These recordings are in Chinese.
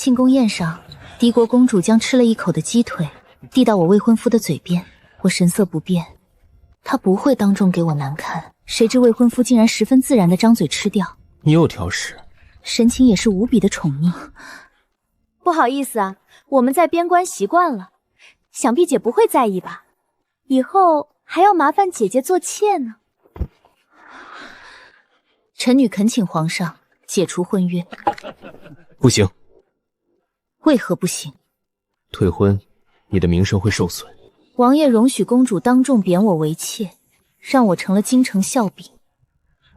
庆功宴上，敌国公主将吃了一口的鸡腿递到我未婚夫的嘴边，我神色不变，他不会当众给我难看。谁知未婚夫竟然十分自然地张嘴吃掉。你又挑食，神情也是无比的宠溺。不好意思啊，我们在边关习惯了，想必姐不会在意吧？以后还要麻烦姐姐做妾呢。臣女恳请皇上解除婚约。不行。为何不行？退婚，你的名声会受损。王爷容许公主当众贬我为妾，让我成了京城笑柄，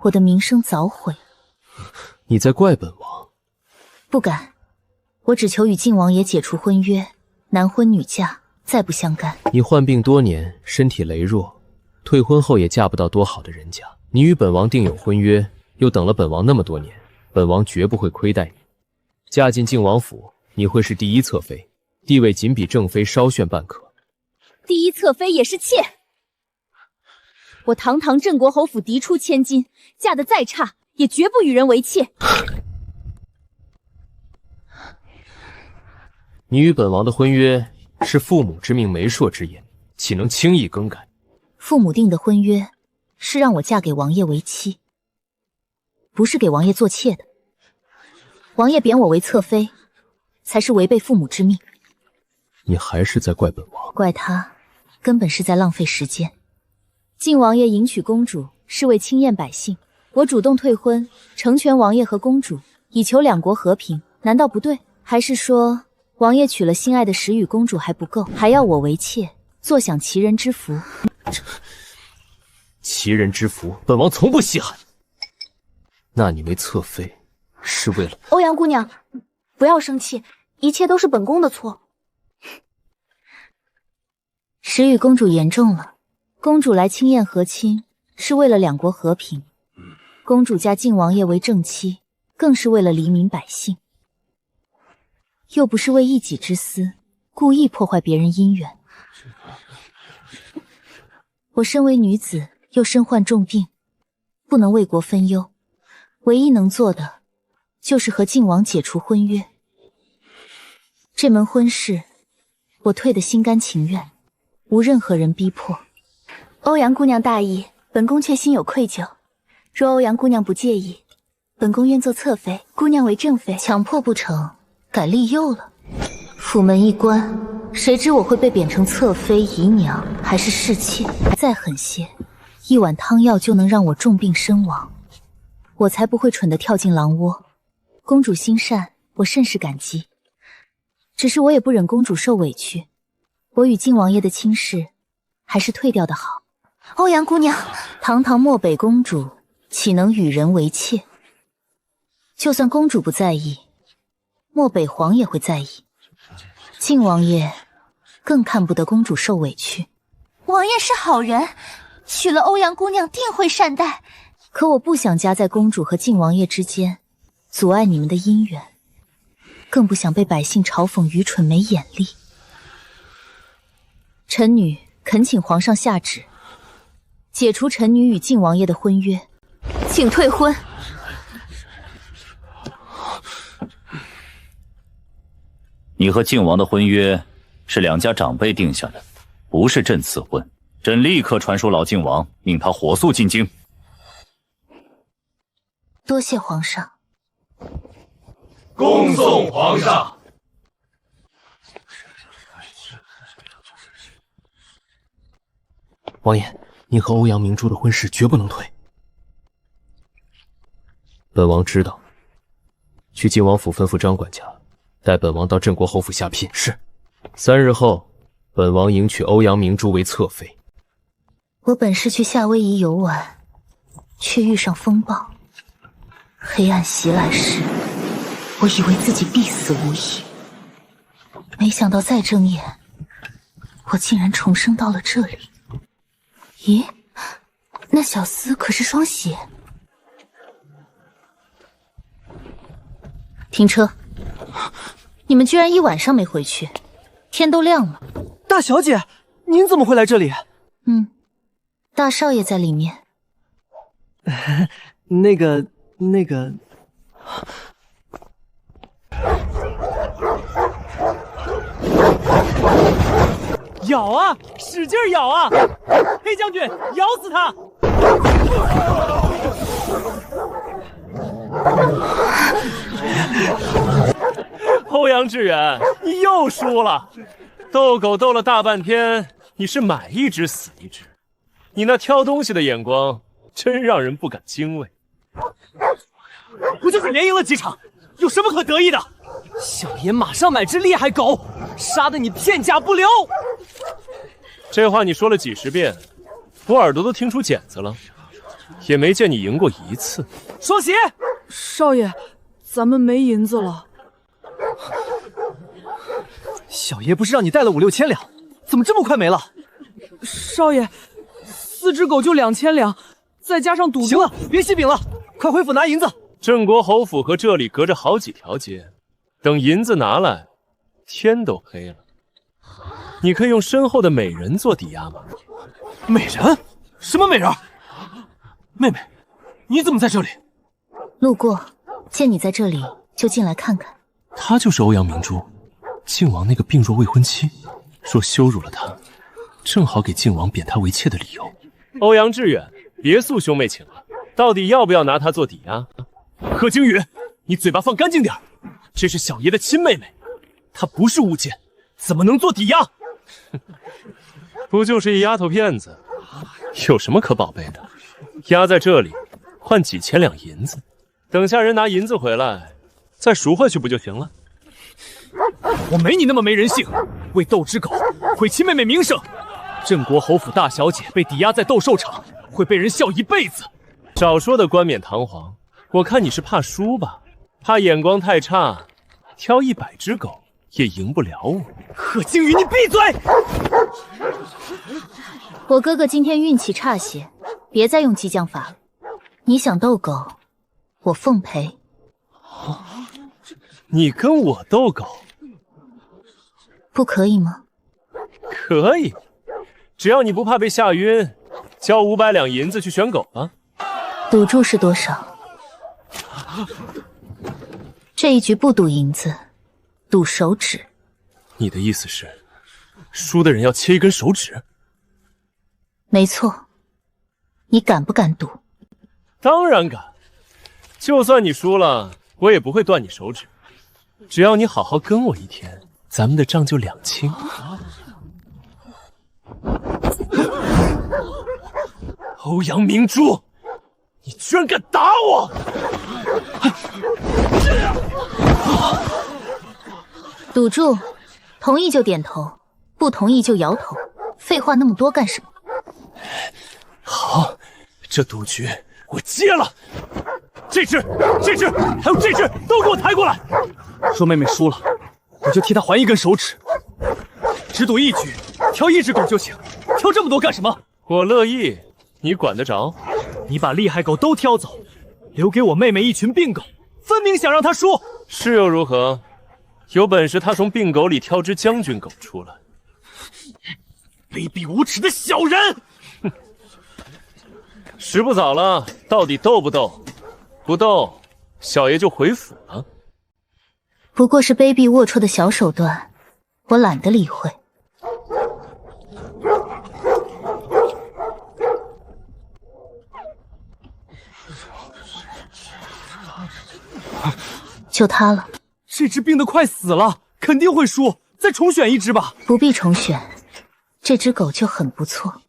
我的名声早毁。你在怪本王？不敢，我只求与靖王爷解除婚约，男婚女嫁，再不相干。你患病多年，身体羸弱，退婚后也嫁不到多好的人家。你与本王定有婚约，又等了本王那么多年，本王绝不会亏待你。嫁进靖王府，你会是第一侧妃，地位仅比正妃稍逊半可。第一侧妃也是妾。我堂堂镇国侯府嫡出千金，嫁得再差，也绝不与人为妾。你与本王的婚约是父母之命、媒妁之言，岂能轻易更改？父母定的婚约是让我嫁给王爷为妻，不是给王爷做妾的。王爷贬我为侧妃，才是违背父母之命。你还是在怪本王？怪他，根本是在浪费时间。靖王爷迎娶公主是为清晏百姓，我主动退婚，成全王爷和公主，以求两国和平，难道不对？还是说王爷娶了心爱的石宇公主还不够，还要我为妾，坐享其人之福？其人之福，本王从不稀罕。纳你为侧妃，是为了……欧阳姑娘，不要生气，一切都是本宫的错。石宇公主言重了，公主来清晏和亲是为了两国和平，公主嫁靖王爷为正妻，更是为了黎民百姓，又不是为一己之私，故意破坏别人姻缘。我身为女子，又身患重病，不能为国分忧，唯一能做的就是和靖王解除婚约。这门婚事，我退得心甘情愿，无任何人逼迫。欧阳姑娘大义，本宫却心有愧疚。若欧阳姑娘不介意，本宫愿做侧妃，姑娘为正妃。强迫不成，改立幼了。府门一关，谁知我会被贬成侧妃、姨娘，还是侍妾？再狠些，一碗汤药就能让我重病身亡，我才不会蠢得跳进狼窝。公主心善，我甚是感激。只是我也不忍公主受委屈，我与靖王爷的亲事，还是退掉的好。欧阳姑娘，堂堂漠北公主，岂能与人为妾？就算公主不在意，漠北皇也会在意。靖王爷更看不得公主受委屈。王爷是好人，娶了欧阳姑娘定会善待。可我不想夹在公主和靖王爷之间，阻碍你们的姻缘，更不想被百姓嘲讽愚蠢没眼力。臣女恳请皇上下旨，解除臣女与靖王爷的婚约。请退婚。你和靖王的婚约是两家长辈定下的，不是朕赐婚。朕立刻传书老靖王，命他火速进京。多谢皇上。恭送皇上。王爷，你和欧阳明珠的婚事绝不能退。本王知道，去靖王府吩咐张管家，带本王到镇国侯府下聘。是。3日后，本王迎娶欧阳明珠为侧妃。我本是去夏威夷游玩，却遇上风暴，黑暗袭来时，我以为自己必死无疑，没想到再睁眼，我竟然重生到了这里。咦，那小厮可是双喜？停车！你们居然一晚上没回去，天都亮了。大小姐，您怎么会来这里？大少爷在里面。那个，咬啊，使劲咬啊！黑将军，咬死他！欧阳志远，你又输了。斗狗斗了大半天，你是买一只死一只，你那挑东西的眼光真让人不敢敬畏。不就是连赢了几场，有什么可得意的？小爷马上买只厉害狗，杀得你片甲不留。这话你说了几十遍，我耳朵都听出茧子了，也没见你赢过一次。双喜，少爷，咱们没银子了。小爷不是让你带了5、6千两，怎么这么快没了？少爷，4只狗就2000两，再加上赌注。行了，别戏饼了，快回府拿银子。郑国侯府和这里隔着好几条街，等银子拿来，天都黑了。你可以用身后的美人做抵押吗？美人？什么美人？妹妹，你怎么在这里？路过，见你在这里，就进来看看。她就是欧阳明珠，靖王那个病弱未婚妻。若羞辱了她，正好给靖王贬她为妾的理由。欧阳志远，别诉兄妹情了，到底要不要拿她做抵押？贺惊宇，你嘴巴放干净点，这是小爷的亲妹妹，她不是物件，怎么能做抵押？不就是一丫头片子，有什么可宝贝的？压在这里，换几千两银子，等下人拿银子回来，再赎回去不就行了？我没你那么没人性，为斗只狗毁亲妹妹名声。郑国侯府大小姐被抵押在斗兽场，会被人笑一辈子。少说的冠冕堂皇，我看你是怕输吧？怕眼光太差，挑100只狗也赢不了我。贺惊宇，你闭嘴！我哥哥今天运气差些，别再用激将法了。你想斗狗，我奉陪。你跟我斗狗，不可以吗？可以，只要你不怕被吓晕，交500两银子去选狗吧。赌注是多少？这一局不赌银子，赌手指。你的意思是，输的人要切一根手指？没错。你敢不敢赌？当然敢。就算你输了，我也不会断你手指。只要你好好跟我一天，咱们的账就两清。欧阳明珠，你居然敢打我！赌注，同意就点头，不同意就摇头。废话那么多干什么？好，这赌局我接了。这只，还有这只，都给我抬过来。若妹妹输了，我就替她还一根手指。只赌一局，挑1只狗就行，挑这么多干什么？我乐意，你管得着？你把厉害狗都挑走，留给我妹妹一群病狗，分明想让她输。是又如何？有本事她从病狗里挑只将军狗出来。卑鄙无耻的小人！时不早了，到底斗不斗？不斗，小爷就回府了。不过是卑鄙龌龊的小手段，我懒得理会。就他了。这只病得快死了，肯定会输，再重选一只吧。不必重选，这只狗就很不错。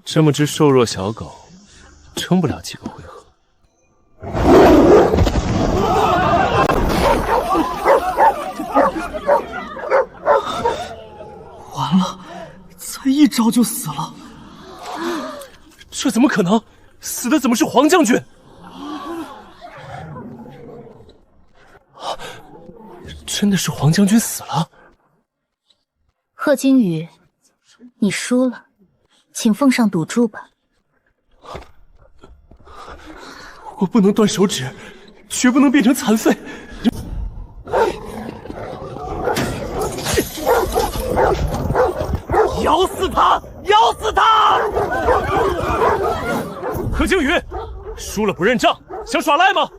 这么只瘦弱小狗，撑不了几个回合。完了，才一招就死了。这怎么可能？死的怎么是黄将军？真的是黄将军死了。贺金宇，你输了，请奉上赌注吧。我不能断手指，绝不能变成残废。输了不认账，想耍赖吗？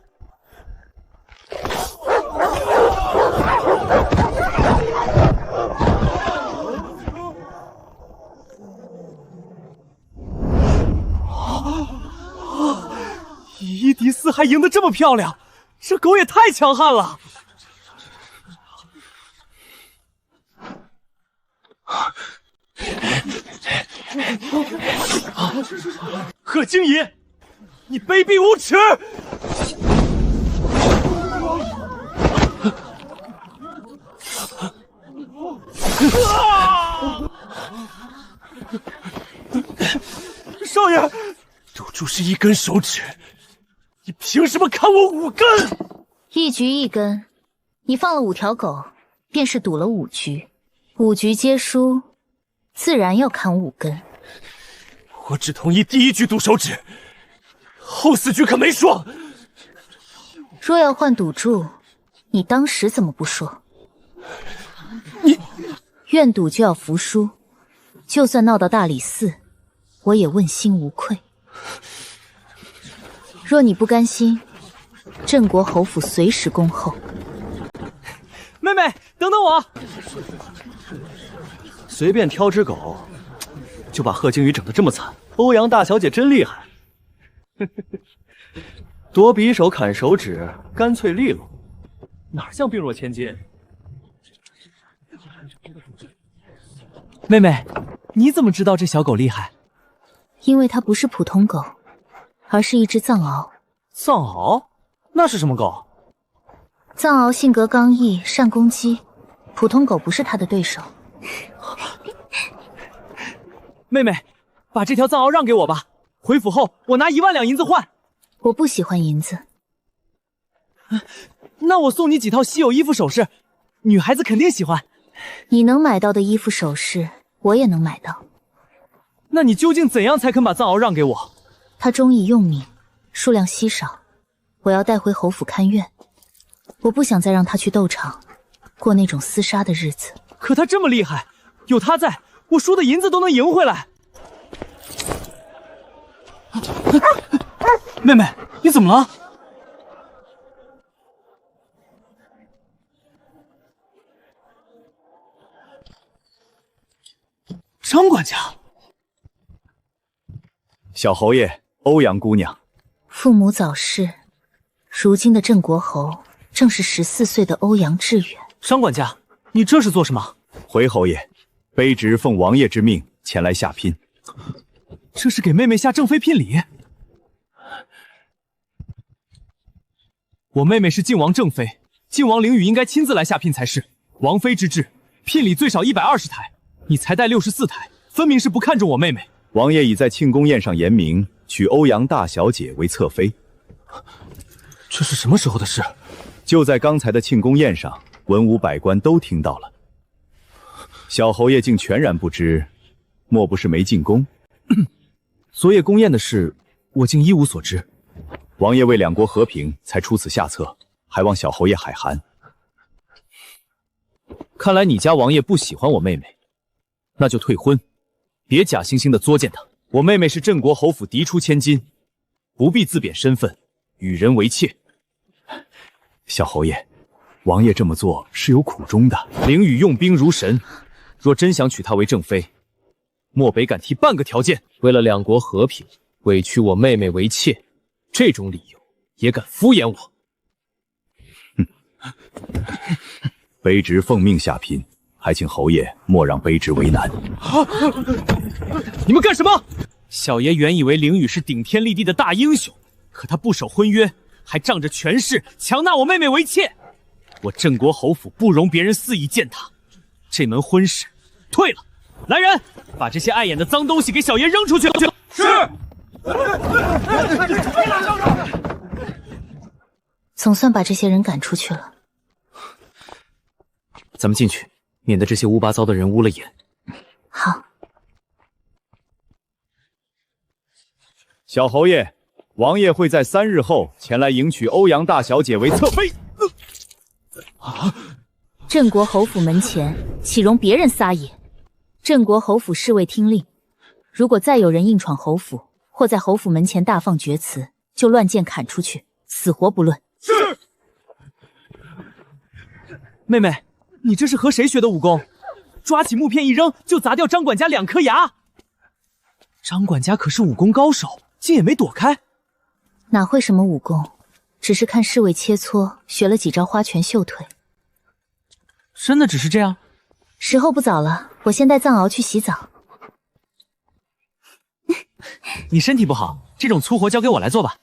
伊迪丝还赢得这么漂亮，这狗也太强悍了！贺京怡，你卑鄙无耻！少爷，赌注是1根手指，你凭什么砍我5根？1局1根，你放了5条狗，便是赌了5局，5局皆输，自然要砍5根。我只同意第1局赌手指，后4局可没说。若要换赌注，你当时怎么不说？你愿赌就要服输，就算闹到大理寺，我也问心无愧。若你不甘心，镇国侯府随时恭候。妹妹，等等我！随便挑只狗，就把贺京宇整得这么惨。欧阳大小姐真厉害，夺匕首砍手指，干脆利落，哪像病弱千金？妹妹，你怎么知道这小狗厉害？因为它不是普通狗，而是一只藏獒。藏獒？那是什么狗？藏獒性格刚毅，善攻击，普通狗不是它的对手。妹妹，把这条藏獒让给我吧，回府后我拿1万两银子换。我不喜欢银子。那我送你几套稀有衣服首饰，女孩子肯定喜欢。你能买到的衣服首饰，我也能买到。那你究竟怎样才肯把藏獒让给我？它忠义用命，数量稀少，我要带回侯府看院。我不想再让它去斗场，过那种厮杀的日子。可它这么厉害，有它在，我输的银子都能赢回来。妹妹，你怎么了？张管家，小侯爷，欧阳姑娘，父母早逝，如今的镇国侯正是14岁的欧阳志远。张管家，你这是做什么？回侯爷，卑职奉王爷之命前来下聘。这是给妹妹下正妃聘礼。我妹妹是靖王正妃，靖王凌雨应该亲自来下聘才是。王妃之制，聘礼最少120台，你才带64台，分明是不看重我妹妹。王爷已在庆功宴上言明，娶欧阳大小姐为侧妃。这是什么时候的事？就在刚才的庆功宴上，文武百官都听到了。小侯爷竟全然不知，莫不是没进宫？昨夜宫宴的事，我竟一无所知。王爷为两国和平，才出此下策，还望小侯爷海涵。看来你家王爷不喜欢我妹妹，那就退婚，别假惺惺的作践她。我妹妹是镇国侯府嫡出千金，不必自贬身份，与人为妾。小侯爷，王爷这么做是有苦衷的。凌雨用兵如神，若真想娶她为正妃，漠北敢提半个条件。为了两国和平，委屈我妹妹为妾，这种理由也敢敷衍我？卑职奉命下聘，还请侯爷莫让卑职为难。你们干什么？小爷原以为凌雨是顶天立地的大英雄，可他不守婚约，还仗着权势强纳我妹妹为妾。我镇国侯府不容别人肆意践踏，这门婚事退了。来人，把这些碍眼的脏东西给小爷扔出去。是。总算把这些人赶出去了。咱们进去，免得这些乌八糟的人污了眼。好。小侯爷，王爷会在3日后前来迎娶欧阳大小姐为侧妃。镇国侯府门前岂容别人撒野？镇国侯府侍卫听令，如果再有人硬闯侯府，或在侯府门前大放厥词，就乱剑砍出去，死活不论。是。妹妹，你这是和谁学的武功？抓起木片一扔，就砸掉张管家2颗牙。张管家可是武功高手，竟也没躲开。哪会什么武功，只是看侍卫切磋，学了几招花拳绣腿。真的只是这样？时候不早了，我先带藏獒去洗澡。你身体不好，这种粗活交给我来做吧。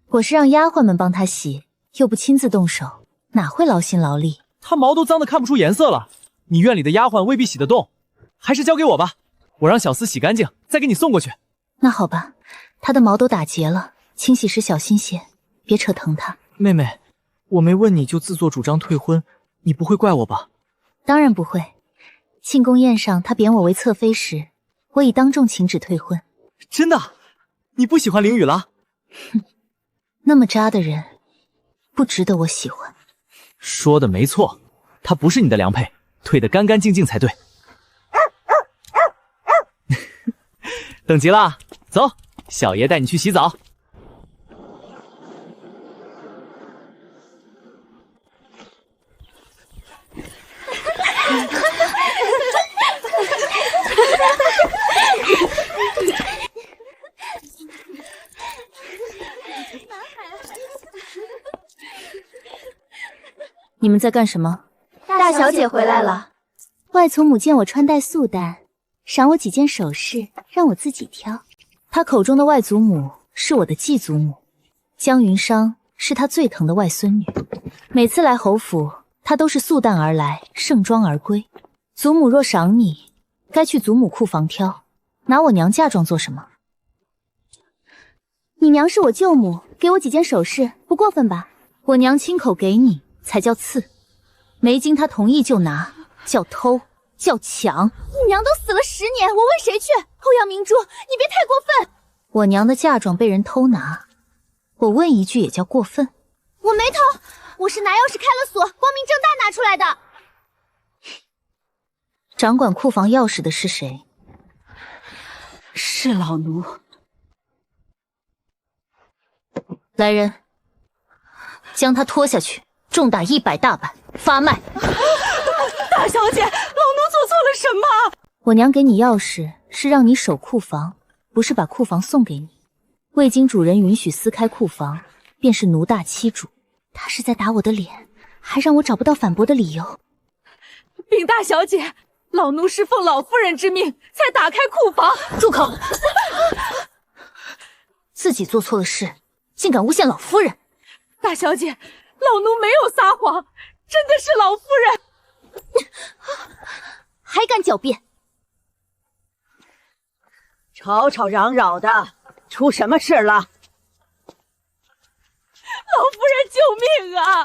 我是让丫鬟们帮他洗，又不亲自动手，哪会劳心劳力？他毛都脏得看不出颜色了，你院里的丫鬟未必洗得动，还是交给我吧，我让小厮洗干净，再给你送过去。那好吧，他的毛都打结了，清洗时小心些，别扯疼他。妹妹，我没问你就自作主张退婚，你不会怪我吧？当然不会。庆功宴上他贬我为侧妃时，我已当众请旨退婚。真的？你不喜欢凌雨了？哼，那么渣的人，不值得我喜欢。说的没错，他不是你的良配，退得干干净净才对。等急了，走，小爷带你去洗澡。你们在干什么？大小姐回来了。外祖母见我穿戴素淡，赏我几件首饰，让我自己挑。她口中的外祖母是我的继祖母，江云裳是她最疼的外孙女。每次来侯府，她都是素淡而来，盛装而归。祖母若赏你，该去祖母库房挑，拿我娘嫁妆做什么？你娘是我舅母，给我几件首饰，不过分吧？我娘亲口给你，才叫赐，没经她同意就拿，叫偷，叫抢。你娘都死了10年，我问谁去？欧阳明珠，你别太过分！我娘的嫁妆被人偷拿，我问一句也叫过分？我没偷，我是拿钥匙开了锁，光明正大拿出来的。掌管库房钥匙的是谁？是老奴。来人，将他拖下去，重打100大板，发卖。大小姐，老奴做错了什么？我娘给你钥匙是让你守库房，不是把库房送给你。未经主人允许私开库房，便是奴大欺主。他是在打我的脸，还让我找不到反驳的理由。禀大小姐，老奴是奉老夫人之命才打开库房。住口！自己做错了事，竟敢诬陷老夫人！大小姐，老奴没有撒谎，真的是老夫人。还敢狡辩！吵吵嚷嚷的，出什么事了？老夫人救命啊！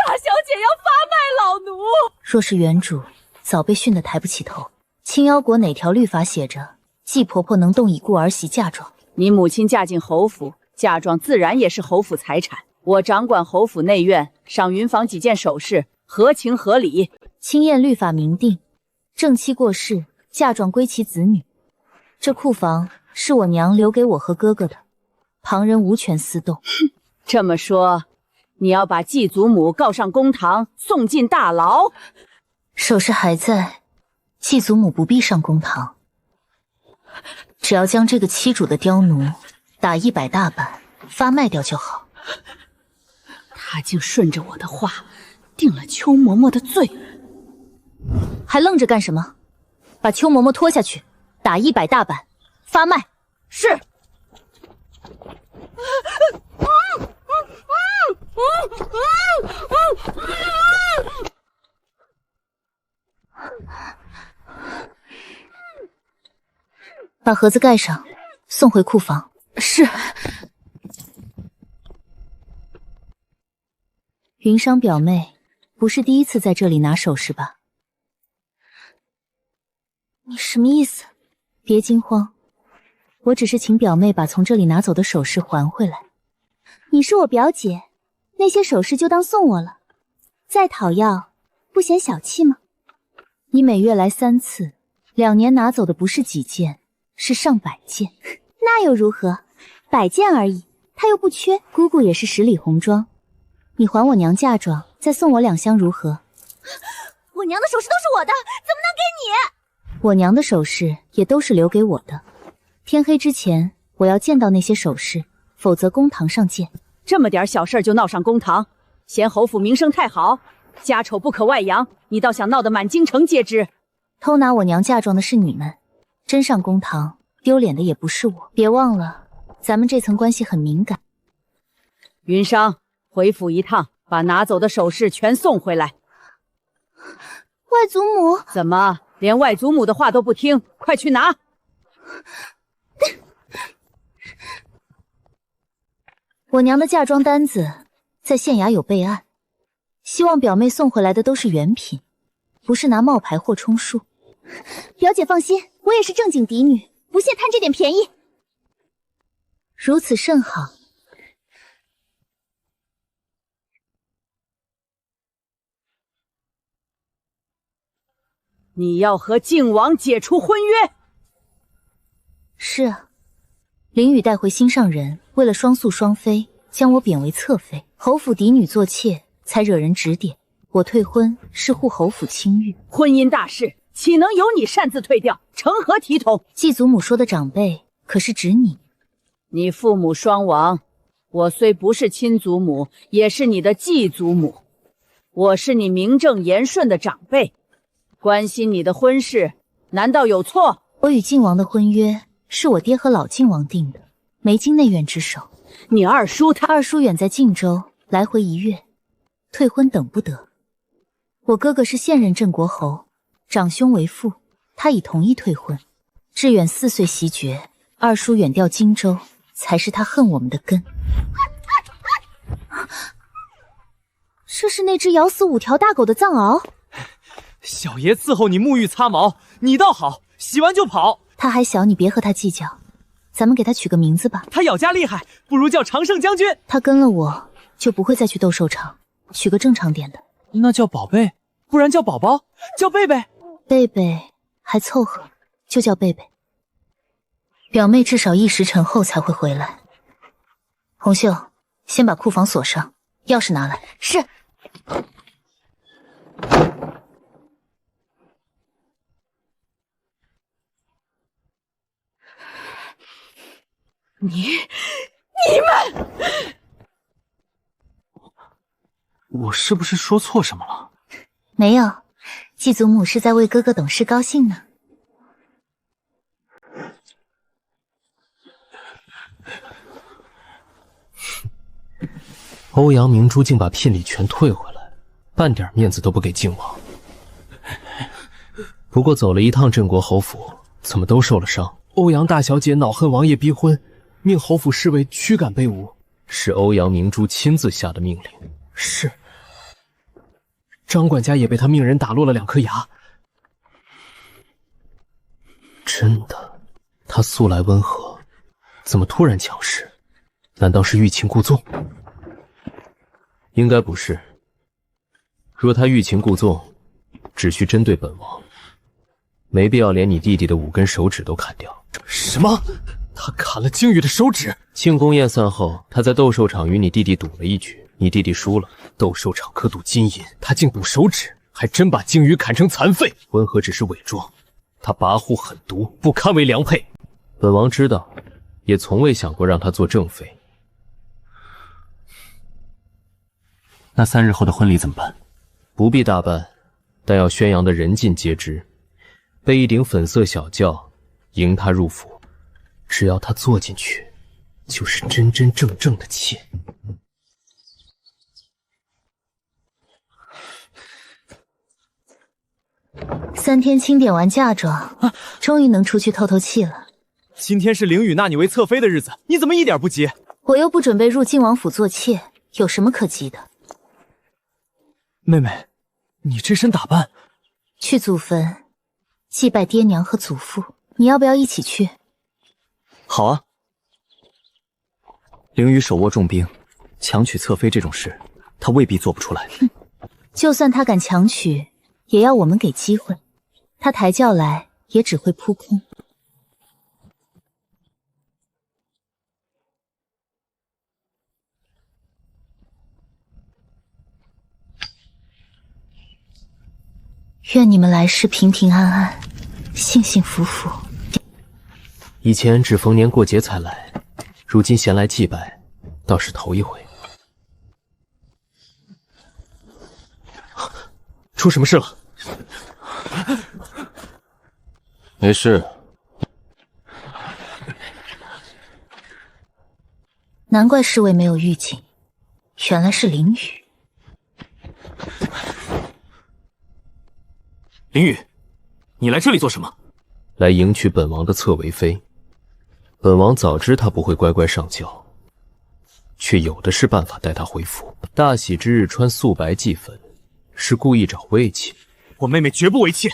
大小姐要发卖老奴。若是原主，早被训得抬不起头。青妖国哪条律法写着季婆婆能动已故儿媳嫁妆？你母亲嫁进侯府，嫁妆自然也是侯府财产。我掌管侯府内院，赏云房几件首饰，合情合理。青燕律法明定，正妻过世，嫁妆归其子女。这库房是我娘留给我和哥哥的，旁人无权私动。这么说，你要把继祖母告上公堂，送进大牢？首饰还在，继祖母不必上公堂，只要将这个欺主的刁奴打100大板，发卖掉就好。他竟顺着我的话，定了邱嬷嬷的罪。还愣着干什么？把邱嬷嬷拖下去，打100大板，发卖。是。把盒子盖上，送回库房。是。云裳表妹，不是第一次在这里拿首饰吧？你什么意思？别惊慌，我只是请表妹把从这里拿走的首饰还回来。你是我表姐，那些首饰就当送我了，再讨要，不嫌小气吗？你每月来3次，2年拿走的不是几件，是上百件。那又如何？100件而已，他又不缺。姑姑也是十里红妆，你还我娘嫁妆，再送我2箱如何？我娘的首饰都是我的，怎么能给你？我娘的首饰也都是留给我的。天黑之前，我要见到那些首饰，否则公堂上见。这么点小事就闹上公堂，嫌侯府名声太好，家丑不可外扬，你倒想闹得满京城皆知。偷拿我娘嫁妆的是你们，真上公堂，丢脸的也不是我。别忘了，咱们这层关系很敏感。云裳，回府一趟，把拿走的首饰全送回来。外祖母，怎么连外祖母的话都不听？快去拿！我娘的嫁妆单子在县衙有备案，希望表妹送回来的都是原品，不是拿冒牌货充数。表姐放心，我也是正经嫡女，不屑贪这点便宜。如此甚好。你要和靖王解除婚约？是啊，凌雨带回心上人，为了双宿双飞，将我贬为侧妃，侯府嫡女做妾，才惹人指点。我退婚是护侯府清誉，婚姻大事岂能由你擅自退掉？成何体统？继祖母说的长辈，可是指你？你父母双亡，我虽不是亲祖母，也是你的继祖母。我是你名正言顺的长辈，关心你的婚事，难道有错？我与靖王的婚约是我爹和老靖王定的，没经内院之手。你二叔他……二叔远在靖州，来回1月，退婚等不得。我哥哥是现任镇国侯，长兄为父，他已同意退婚。志远4岁袭爵，二叔远调荆州，才是他恨我们的根。这是那只咬死5条大狗的藏獒。小爷伺候你沐浴擦毛，你倒好，洗完就跑。他还小，你别和他计较。咱们给他取个名字吧。他咬家厉害，不如叫常胜将军。他跟了我，就不会再去斗兽场，取个正常点的。那叫宝贝，不然叫宝宝，叫贝贝。贝贝还凑合，就叫贝贝。表妹至少1时辰后才会回来。红袖，先把库房锁上，钥匙拿来。是。你们，我是不是说错什么了？没有，继祖母是在为哥哥懂事高兴呢。欧阳明珠竟把聘礼全退回来，半点面子都不给靖王。不过走了一趟镇国侯府，怎么都受了伤。欧阳大小姐恼恨王爷逼婚，命侯府侍卫驱赶被诬，是欧阳明珠亲自下的命令。是，张管家也被他命人打落了2颗牙。真的，他素来温和，怎么突然强势？难道是欲擒故纵？应该不是。若他欲擒故纵，只需针对本王，没必要连你弟弟的5根手指都砍掉。什么？他砍了靖宇的手指？庆功宴散后，他在斗兽场与你弟弟赌了一局，你弟弟输了。斗兽场可赌金银，他竟赌手指，还真把靖宇砍成残废。温和只是伪装，他跋扈狠毒，不堪为良配。本王知道，也从未想过让他做正妃。那3日后的婚礼怎么办？不必大办，但要宣扬的人尽皆知。备一顶粉色小轿，迎他入府。只要他坐进去，就是真真正正的妾。3天清点完嫁妆，终于能出去透透气了。今天是凌雨纳你为侧妃的日子，你怎么一点不急？我又不准备入靖王府做妾，有什么可急的？妹妹，你这身打扮，去祖坟祭拜爹娘和祖父，你要不要一起去？好啊。凌雨手握重兵，强娶侧妃这种事，他未必做不出来。就算他敢强娶，也要我们给机会。他抬轿来，也只会扑空。愿你们来世平平安安，幸幸福福。以前只逢年过节才来，如今闲来祭拜，倒是头一回。出什么事了？没事。难怪侍卫没有预警，原来是凌雨。凌雨，你来这里做什么？来迎娶本王的侧为妃。本王早知他不会乖乖上轿，却有的是办法带他回府。大喜之日穿素白祭粉，是故意找慰藉。我妹妹绝不为妾，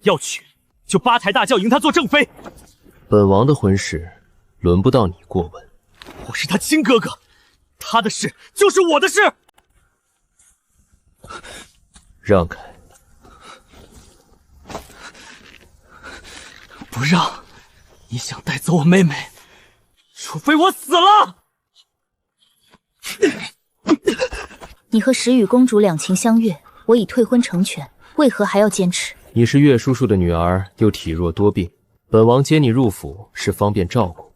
要娶就八抬大轿迎她做正妃。本王的婚事轮不到你过问。我是他亲哥哥，他的事就是我的事。让开！不让！你想带走我妹妹，除非我死了。你和石宇公主两情相悦，我已退婚成全，为何还要坚持？你是岳叔叔的女儿，又体弱多病，本王接你入府是方便照顾。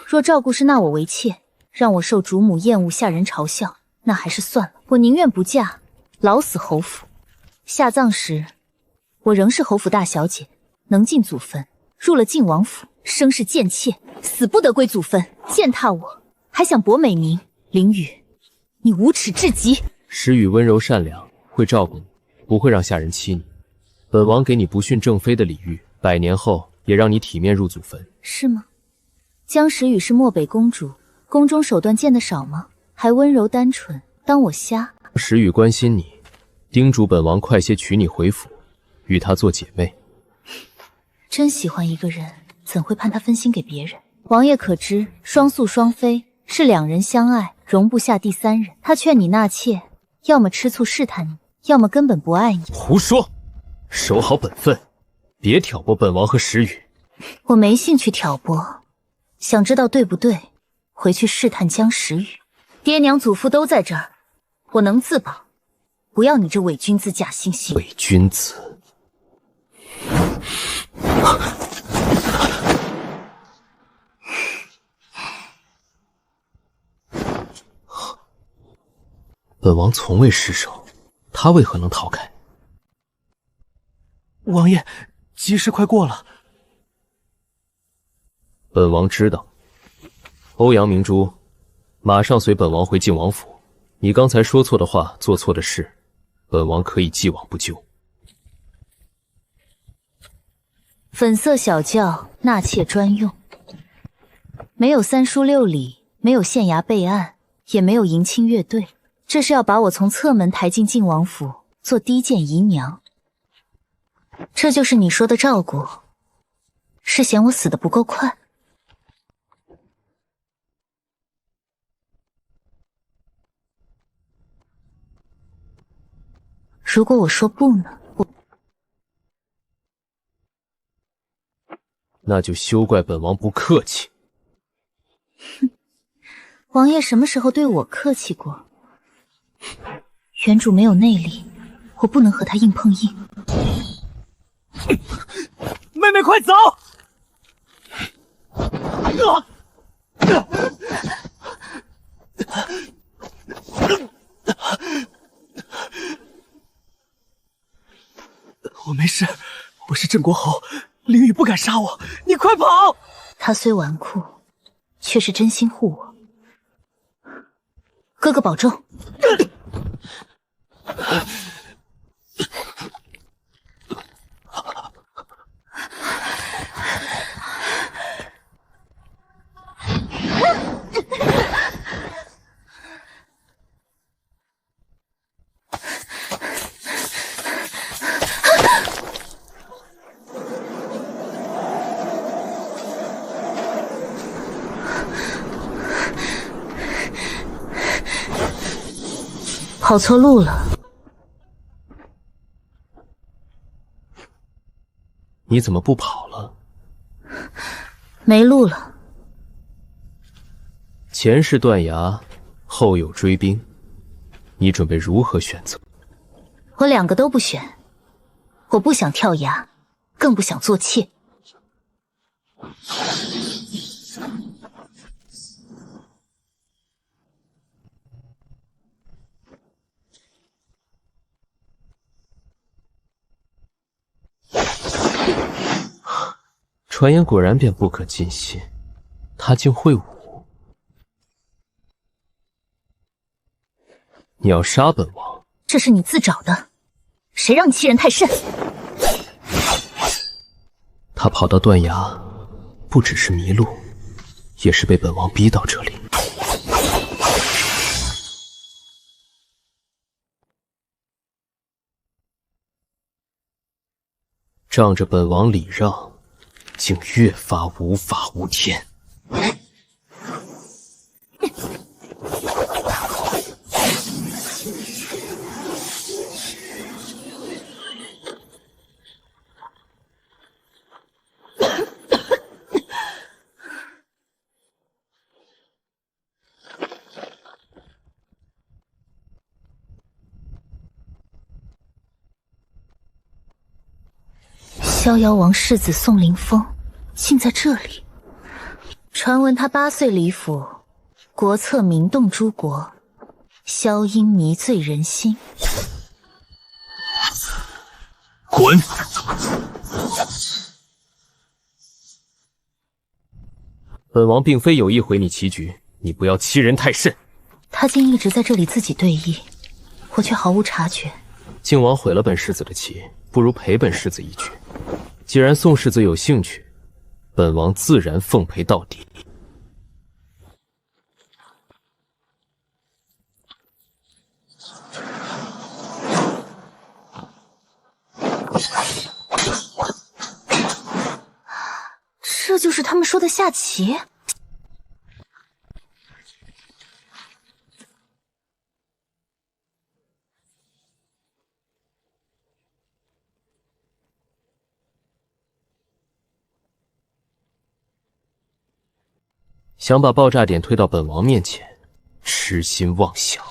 若照顾是纳我为妾，让我受主母厌恶下人嘲笑，那还是算了。我宁愿不嫁，老死侯府。下葬时，我仍是侯府大小姐，能进祖坟。入了晋王府，生是贱妾，死不得归祖坟。践踏我，还想博美名，凌雨，你无耻至极！石宇温柔善良，会照顾你，不会让下人欺你。本王给你不逊正妃的礼遇，100年后也让你体面入祖坟。是吗？江石宇是漠北公主，宫中手段见得少吗？还温柔单纯，当我瞎？石宇关心你，叮嘱本王快些娶你回府，与她做姐妹。真喜欢一个人，怎会盼他分心给别人？王爷可知，双宿双飞是两人相爱，容不下第三人。他劝你纳妾，要么吃醋试探你，要么根本不爱你。胡说！守好本分，别挑拨本王和石宇。我没兴趣挑拨，想知道对不对，回去试探江石宇。爹娘祖父都在这儿，我能自保，不要你这伪君子假惺惺。伪君子！本王从未失手，他为何能逃开？王爷，吉时快过了。本王知道。欧阳明珠，马上随本王回晋王府。你刚才说错的话，做错的事，本王可以既往不咎。粉色小轿，纳妾专用，没有三书六礼，没有县衙备案，也没有迎亲乐队，这是要把我从侧门抬进晋王府，做低贱姨娘。这就是你说的照顾，是嫌我死得不够快？如果我说不呢？那就休怪本王不客气。哼，王爷什么时候对我客气过？原主没有内力，我不能和他硬碰硬。妹妹，快走！我没事，我是镇国侯，凌雨不敢杀我，你快跑！他虽纨绔，却是真心护我。哥哥保重。跑错路了。你怎么不跑了？没路了。前是断崖，后有追兵，你准备如何选择？我两个都不选。我不想跳崖，更不想做妾。传言果然便不可尽信，他竟会武。你要杀本王？这是你自找的，谁让你欺人太甚？他跑到断崖，不只是迷路，也是被本王逼到这里。仗着本王礼让，竟越发无法无天。逍遥王世子宋凌风竟在这里。传闻他8岁离府，国策名动诸国，萧音迷醉人心。滚！本王并非有意毁你棋局，你不要欺人太甚。他竟一直在这里自己对弈，我却毫无察觉。靖王毁了本世子的棋，不如陪本世子一局。既然宋世子有兴趣，本王自然奉陪到底。这就是他们说的下棋？想把爆炸点推到本王面前，痴心妄想。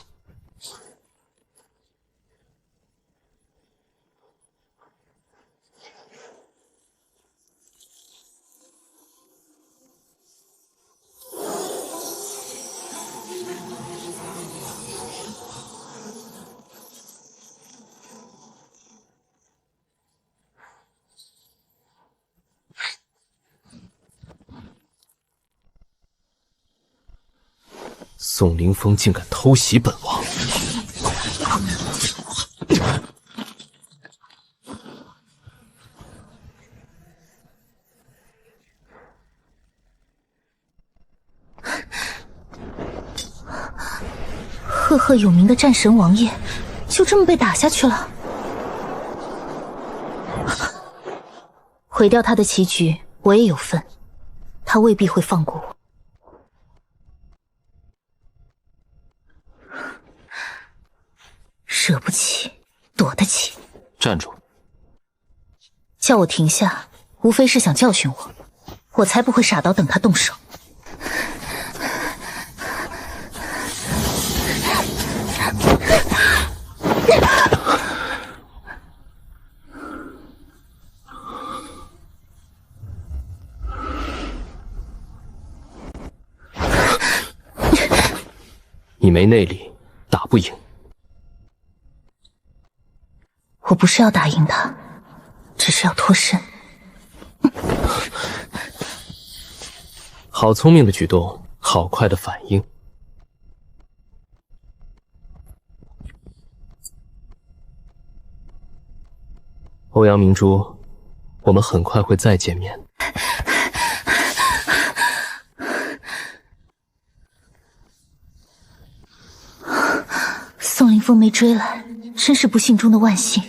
宋凌风竟敢偷袭本王！赫赫有名的战神王爷，就这么被打下去了。毁掉他的棋局，我也有份，他未必会放过我。惹不起，躲得起。站住！叫我停下，无非是想教训我，我才不会傻到等他动手。你没内力，打不赢。我不是要打赢他，只是要脱身。好聪明的举动，好快的反应。欧阳明珠，我们很快会再见面。宋凌风没追来，真是不幸中的万幸。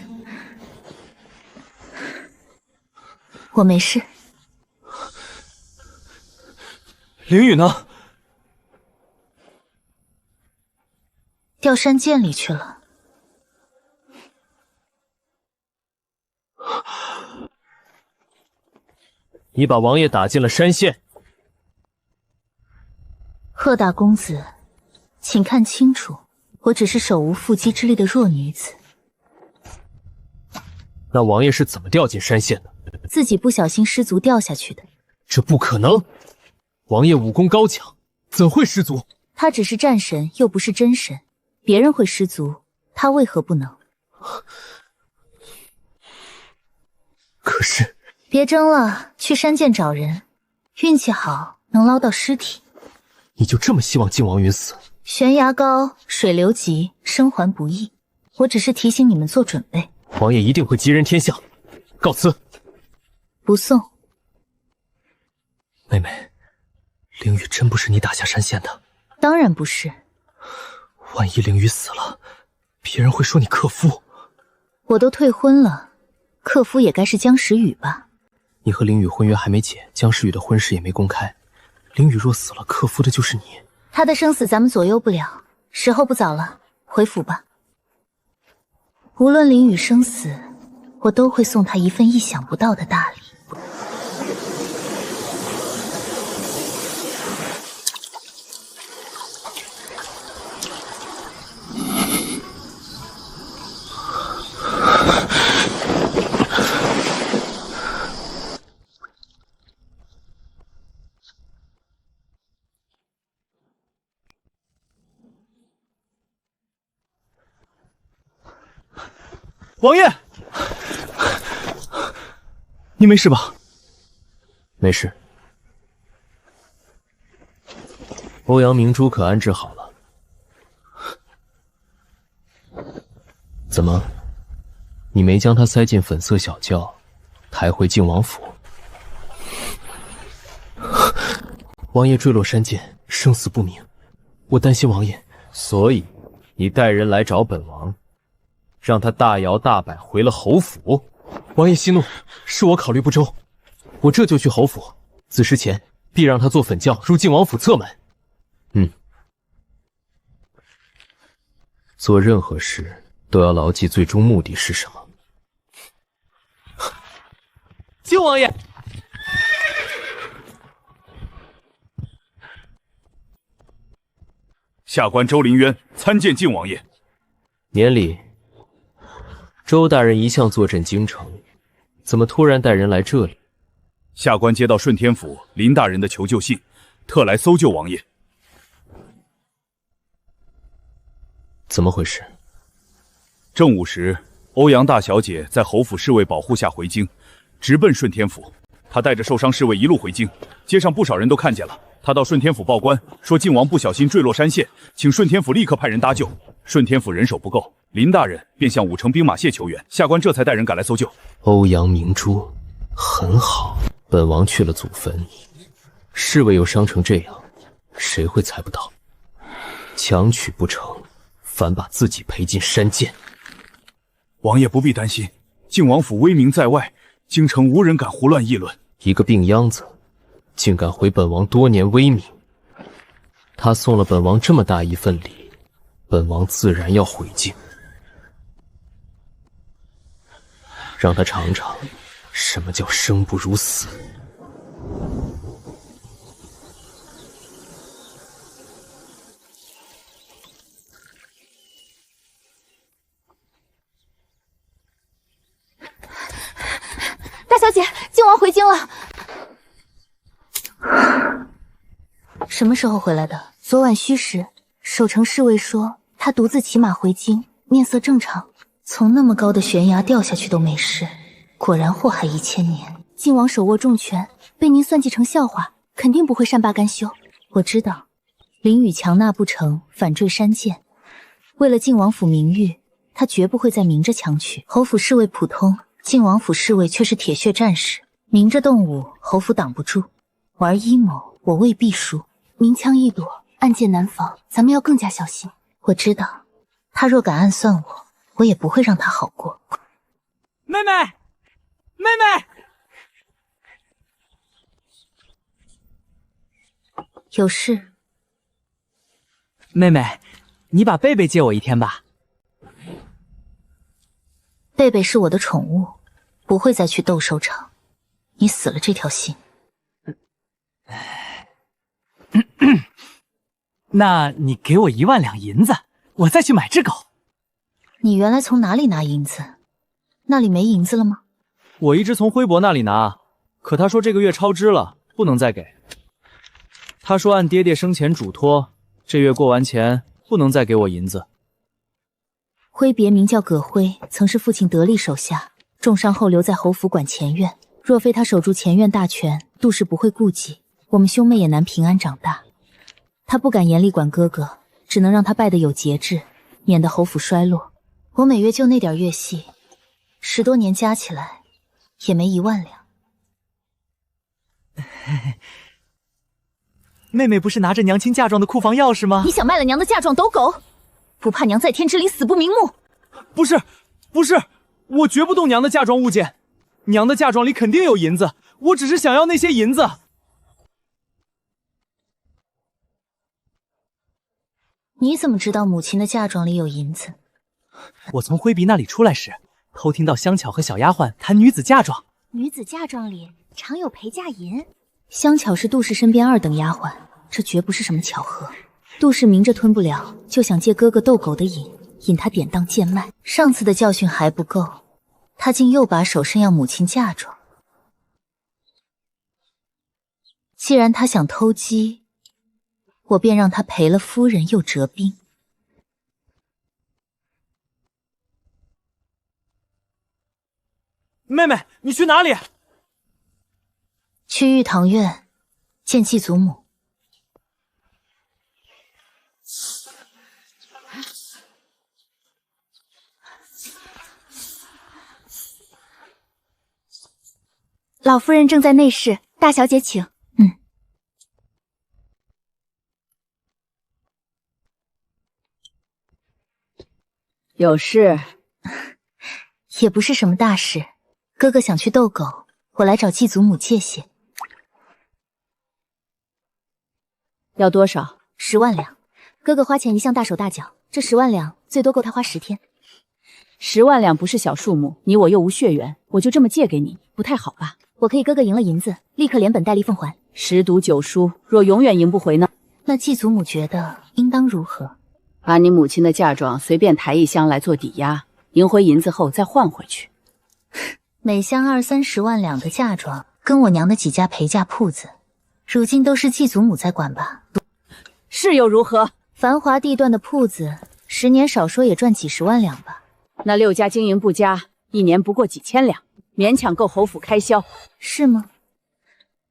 我没事。凌雨呢？掉山涧里去了。你把王爷打进了山陷。贺大公子，请看清楚，我只是手无缚鸡之力的弱女子。那王爷是怎么掉进山陷的？自己不小心失足掉下去的。这不可能！王爷武功高强，怎会失足？他只是战神，又不是真神，别人会失足，他为何不能？可是……别争了，去山涧找人，运气好能捞到尸体。你就这么希望靖王云死？悬崖高，水流急，生还不易。我只是提醒你们做准备。王爷一定会吉人天相。告辞。不送。妹妹，凌雨真不是你打下山陷的？当然不是。万一凌雨死了，别人会说你克夫。我都退婚了，克夫也该是江时雨吧？你和凌雨婚约还没解，江时雨的婚事也没公开。凌雨若死了，克夫的就是你。他的生死咱们左右不了，时候不早了，回府吧。无论凌雨生死，我都会送他一份意想不到的大礼。王爷，你没事吧？没事。欧阳明珠可安置好了？怎么，你没将他塞进粉色小轿，抬回靖王府？王爷坠落山涧，生死不明，我担心王爷，所以你带人来找本王，让他大摇大摆回了侯府。王爷息怒，是我考虑不周，我这就去侯府，子时前必让他坐粉轿入靖王府侧门。做任何事都要牢记最终目的是什么。靖王爷，下官周林渊参见靖王爷。年里，周大人一向坐镇京城，怎么突然带人来这里？下官接到顺天府林大人的求救信，特来搜救王爷。怎么回事？正午时，欧阳大小姐在侯府侍卫保护下回京，直奔顺天府。她带着受伤侍卫一路回京，街上不少人都看见了。她到顺天府报官，说靖王不小心坠落山陷，请顺天府立刻派人搭救。顺天府人手不够，林大人便向5城兵马械求援，下官这才带人赶来搜救。欧阳明珠，很好。本王去了祖坟，侍卫又伤成这样，谁会猜不到？强取不成，反把自己赔进山涧。王爷不必担心，靖王府威名在外，京城无人敢胡乱议论。一个病秧子，竟敢毁本王多年威名。他送了本王这么大一份礼，本王自然要回敬，让他尝尝什么叫生不如死。大小姐，靖王回京了。什么时候回来的？昨晚戌时，守城侍卫说他独自骑马回京，面色正常，从那么高的悬崖掉下去都没事，果然祸害1000年。靖王手握重权，被您算计成笑话，肯定不会善罢甘休。我知道，林雨强纳不成，反坠山涧，为了靖王府名誉，他绝不会再明着强取。侯府侍卫普通，靖王府侍卫却是铁血战士，明着动武，侯府挡不住；玩阴谋，我未必输。明枪易躲，暗箭难防，咱们要更加小心。我知道，他若敢暗算我，我也不会让他好过。妹妹，妹妹，有事？妹妹，你把贝贝借我一天吧。贝贝是我的宠物，不会再去斗兽场。你死了这条心。那你给我1万两银子，我再去买只狗。你原来从哪里拿银子？那里没银子了吗？我一直从辉伯那里拿，可他说这个月超支了，不能再给。他说按爹爹生前嘱托，这月过完钱不能再给我银子。辉别名叫葛辉，曾是父亲得力手下，重伤后留在侯府管前院。若非他守住前院大权，杜氏不会顾忌，我们兄妹也难平安长大。他不敢严厉管哥哥，只能让他拜得有节制，免得侯府衰落。我每月就那点月息，10多年加起来也没1万两。妹妹不是拿着娘亲嫁妆的库房钥匙吗？你想卖了娘的嫁妆斗狗？不怕娘在天之灵死不瞑目？不是，我绝不动娘的嫁妆物件。娘的嫁妆里肯定有银子，我只是想要那些银子。你怎么知道母亲的嫁妆里有银子？我从辉鼻那里出来时，偷听到香巧和小丫鬟谈女子嫁妆。女子嫁妆里常有陪嫁银。香巧是杜氏身边2等丫鬟，这绝不是什么巧合。杜氏明着吞不了，就想借哥哥斗狗的瘾，引他典当贱卖。上次的教训还不够，他竟又把手伸要母亲嫁妆。既然他想偷鸡，我便让他赔了夫人又折兵。妹妹，你去哪里？去玉堂院见继祖母。老夫人正在内室，大小姐请。有事？也不是什么大事，哥哥想去斗狗，我来找继祖母借些。要多少？10万两。哥哥花钱一向大手大脚，这10万两最多够他花10天。10万两不是小数目，你我又无血缘，我就这么借给你，不太好吧？我可以哥哥赢了银子，立刻连本带利奉还。10赌9输，若永远赢不回呢？那继祖母觉得应当如何？把你母亲的嫁妆随便抬1箱来做抵押，赢回银子后再换回去。每箱20-30万两的嫁妆，跟我娘的几家陪嫁铺子，如今都是继祖母在管吧？是又如何？繁华地段的铺子，10年少说也赚几10万两吧。那6家经营不佳，1年不过几千两，勉强够侯府开销。是吗？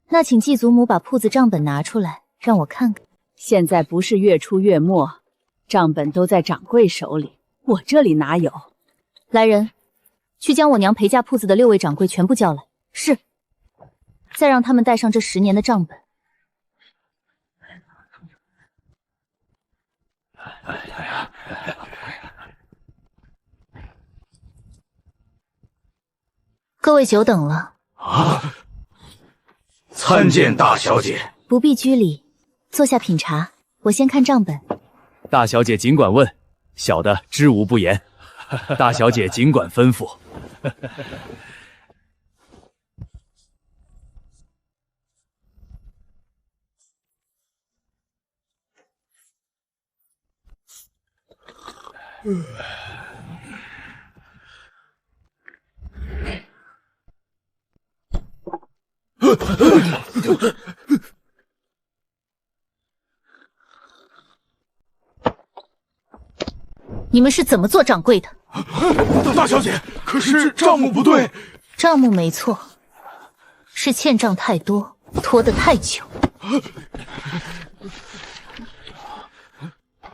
那请继祖母把铺子账本拿出来，让我看看。现在不是月初月末，账本都在掌柜手里，我这里哪有？来人，去将我娘陪嫁铺子的6位掌柜全部叫来。是。再让他们带上这10年的账本。各位久等了。参见大小姐。不必拘礼，坐下品茶。我先看账本。大小姐尽管问，小的知无不言。大小姐尽管吩咐。你们是怎么做掌柜的？大小姐，可是账目不对。账目没错，是欠账太多，拖得太久。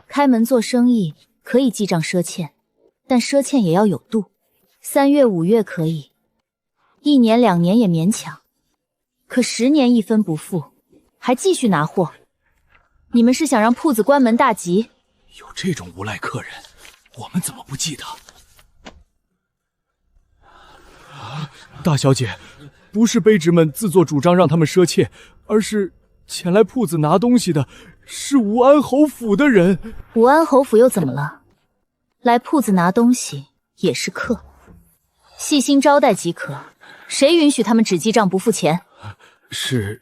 开门做生意可以记账赊欠，但赊欠也要有度。3月5月可以，1年2年也勉强，可10年1分不付，还继续拿货。你们是想让铺子关门大吉？有这种无赖客人，我们怎么不记得？大小姐，不是卑职们自作主张让他们赊欠，而是前来铺子拿东西的是武安侯府的人。武安侯府又怎么了？来铺子拿东西也是客，细心招待即可。谁允许他们只记账不付钱？是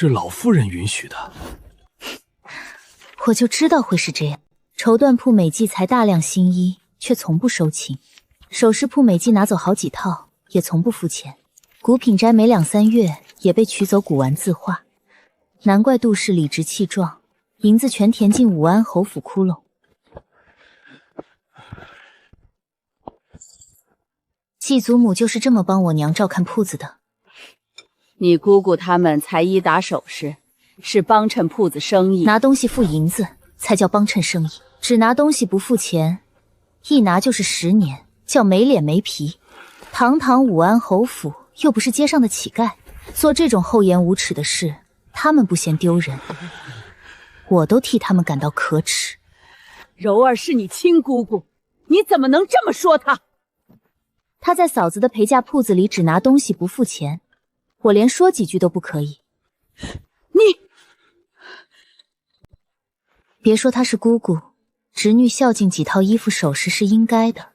老夫人允许的。我就知道会是这样。绸缎铺每季裁大量新衣，却从不收情。首饰铺每季拿走好几套，也从不付钱。古品斋每2、3月也被取走古玩字画，难怪杜氏理直气壮，银子全填进武安侯府窟窿。继祖母就是这么帮我娘照看铺子的。你姑姑他们裁衣打首饰，是帮衬铺子生意，拿东西付银子才叫帮衬生意，只拿东西不付钱，一拿就是10年，叫没脸没皮。堂堂武安侯府又不是街上的乞丐，做这种厚颜无耻的事，他们不嫌丢人，我都替他们感到可耻。柔儿是你亲姑姑，你怎么能这么说她？她在嫂子的陪嫁铺子里只拿东西不付钱，我连说几句都不可以。你别说她是姑姑，侄女孝敬几套衣服首饰是应该的。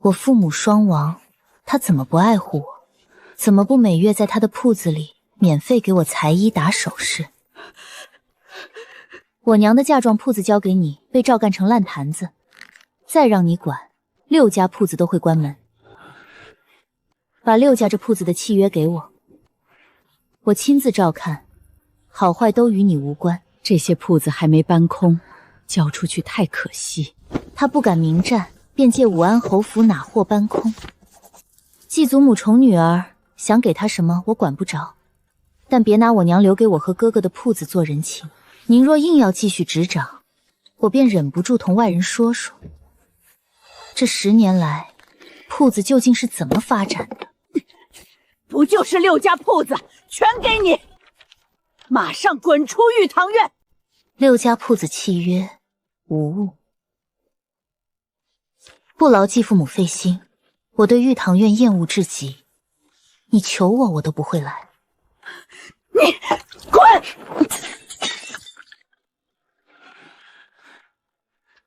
我父母双亡，她怎么不爱护我？怎么不每月在她的铺子里免费给我裁衣打首饰？我娘的嫁妆铺子交给你，被照干成烂摊子，再让你管，6家铺子都会关门。把6家这铺子的契约给我，我亲自照看，好坏都与你无关。这些铺子还没搬空，交出去太可惜。他不敢明战，便借武安侯府哪货搬空。继祖母宠女儿，想给他什么我管不着，但别拿我娘留给我和哥哥的铺子做人情。您若硬要继续执掌，我便忍不住同外人说说，这10年来铺子究竟是怎么发展的。不就是6家铺子，全给你！马上滚出玉堂院！6家铺子契约无误，不劳继父母费心。我对玉堂院厌恶至极，你求我，我都不会来。你滚！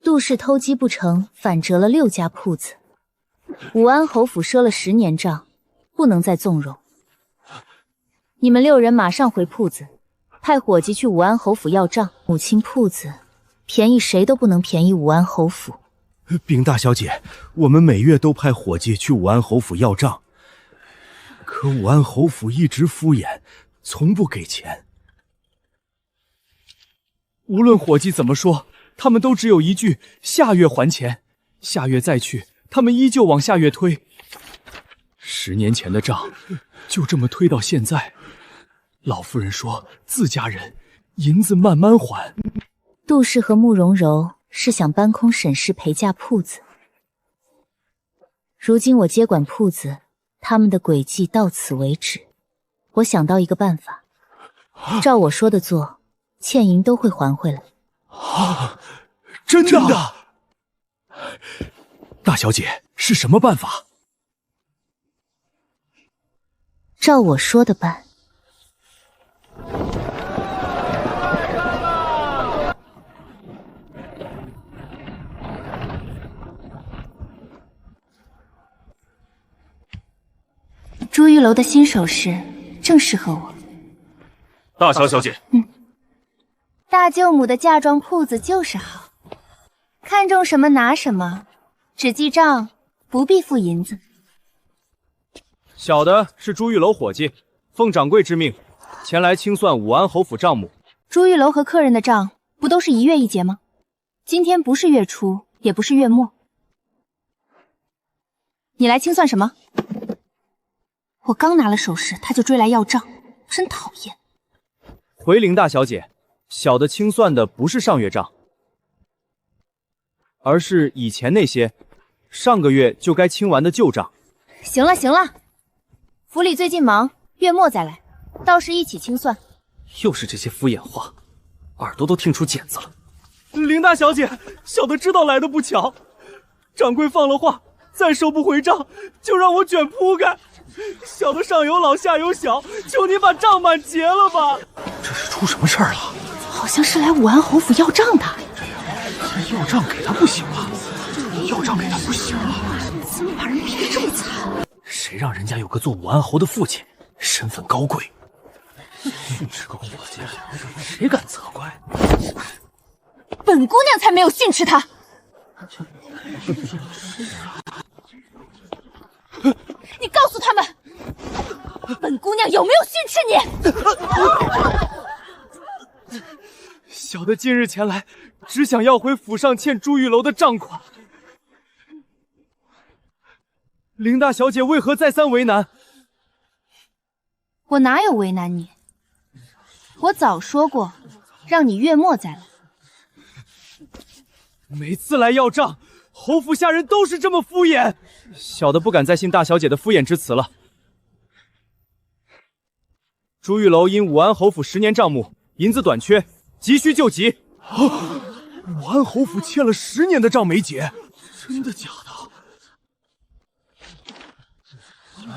杜氏偷鸡不成，反折了6家铺子。武安侯府赊了10年账，不能再纵容。你们6人马上回铺子，派伙计去武安侯府要账。母亲铺子便宜谁都不能便宜武安侯府。禀大小姐，我们每月都派伙计去武安侯府要账，可武安侯府一直敷衍，从不给钱。无论伙计怎么说，他们都只有一句下月还钱，下月再去，他们依旧往下月推。10年前的账就这么推到现在。老夫人说自家人，银子慢慢还。杜氏和慕容柔是想搬空沈氏陪嫁铺子，如今我接管铺子，他们的诡计到此为止。我想到一个办法，照我说的做，欠银都会还回来。真的？大小姐，是什么办法？照我说的办。珠玉楼的新首饰正适合我。大小姐，大舅母的嫁妆铺子就是好，看中什么拿什么，只记账，不必付银子。小的是珠玉楼伙计，奉掌柜之命，前来清算武安侯府账目。珠玉楼和客人的账不都是1月1结吗？今天不是月初，也不是月末，你来清算什么？我刚拿了首饰，他就追来要账，真讨厌。回灵大小姐，小的清算的不是上月账，而是以前那些上个月就该清完的旧账。行了行了，府里最近忙，月末再来，到时一起清算。又是这些敷衍话，耳朵都听出茧子了。灵大小姐，小的知道来的不巧，掌柜放了话，再收不回账，就让我卷铺盖。小的上有老下有小，求你把账满结了吧。这是出什么事儿了？好像是来武安侯府要账的。要账给他不行吗？要账给他不行吗？怎么把人逼得这么惨？谁让人家有个做武安侯的父亲，身份高贵？训斥个伙计，谁敢责怪？本姑娘才没有训斥他。你告诉他们，本姑娘有没有训斥你？小的今日前来，只想要回府上欠朱玉楼的账款。林大小姐为何再三为难？我哪有为难你？我早说过，让你月末再来。每次来要账，侯府下人都是这么敷衍，小的不敢再信大小姐的敷衍之词了。朱玉楼因武安侯府10年账目，银子短缺，急需救急。武安侯府欠了10年的账没结，真的假的？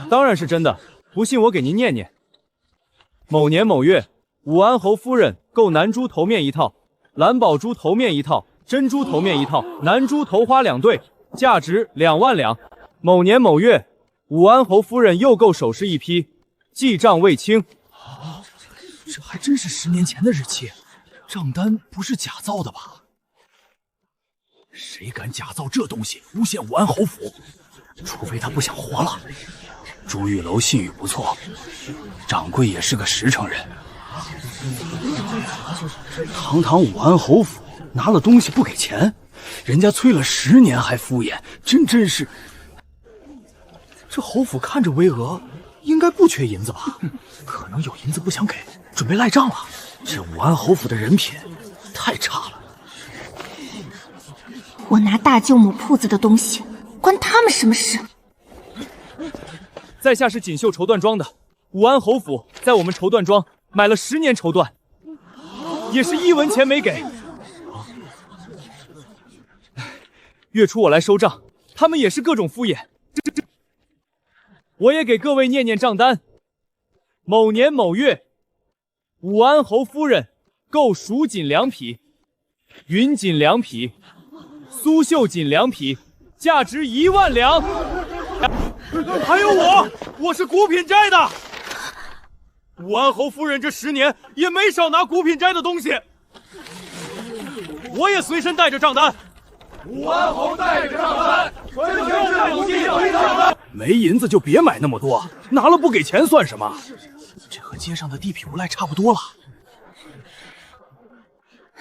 当然是真的，不信我给您念念。某年某月，武安侯夫人购南珠头面1套，蓝宝珠头面1套，珍珠头面1套，南珠头花2对，价值2万两。某年某月，武安侯夫人又购首饰1批，记账未清。这还真是10年前的日期，账单不是假造的吧？谁敢假造这东西诬陷武安侯府？除非他不想活了。朱玉楼信誉不错，掌柜也是个实诚人。堂堂武安侯府拿了东西不给钱，人家催了10年还敷衍，真是。这侯府看着巍峨，应该不缺银子吧？可能有银子不想给，准备赖账了。这武安侯府的人品太差了。我拿大舅母铺子的东西，关他们什么事？在下是锦绣绸缎庄的，武安侯府在我们绸缎庄买了10年绸缎，也是1文钱没给。月初我来收账，他们也是各种敷衍。我也给各位念念账单。某年某月，武安侯夫人购蜀锦2匹，云锦2匹，苏绣锦2匹，价值1万两。还有我是古品斋的。武安侯夫人这10年也没少拿古品斋的东西，我也随身带着账单。武安侯带着账单，纯情是不计回账单。没银子就别买那么多，拿了不给钱算什么？这和街上的地痞无赖差不多了。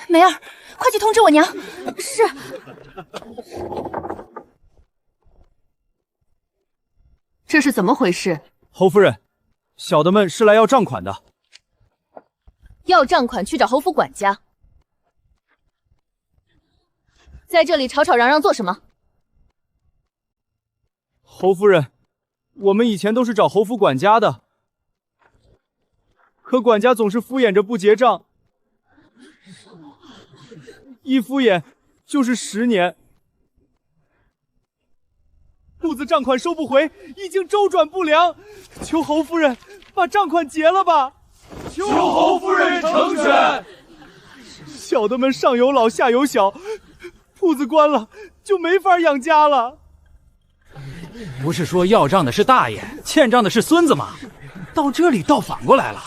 梅儿，快去通知我娘。是。这是怎么回事？侯夫人，小的们是来要账款的。要账款去找侯府管家，在这里吵吵嚷嚷做什么？侯夫人，我们以前都是找侯府管家的，可管家总是敷衍着不结账，一敷衍就是10年。铺子账款收不回，已经周转不良，求侯夫人把账款结了吧！求侯夫人成全。小的们上有老下有小，铺子关了就没法养家了。不是说要账的是大爷，欠账的是孙子吗？到这里倒反过来了。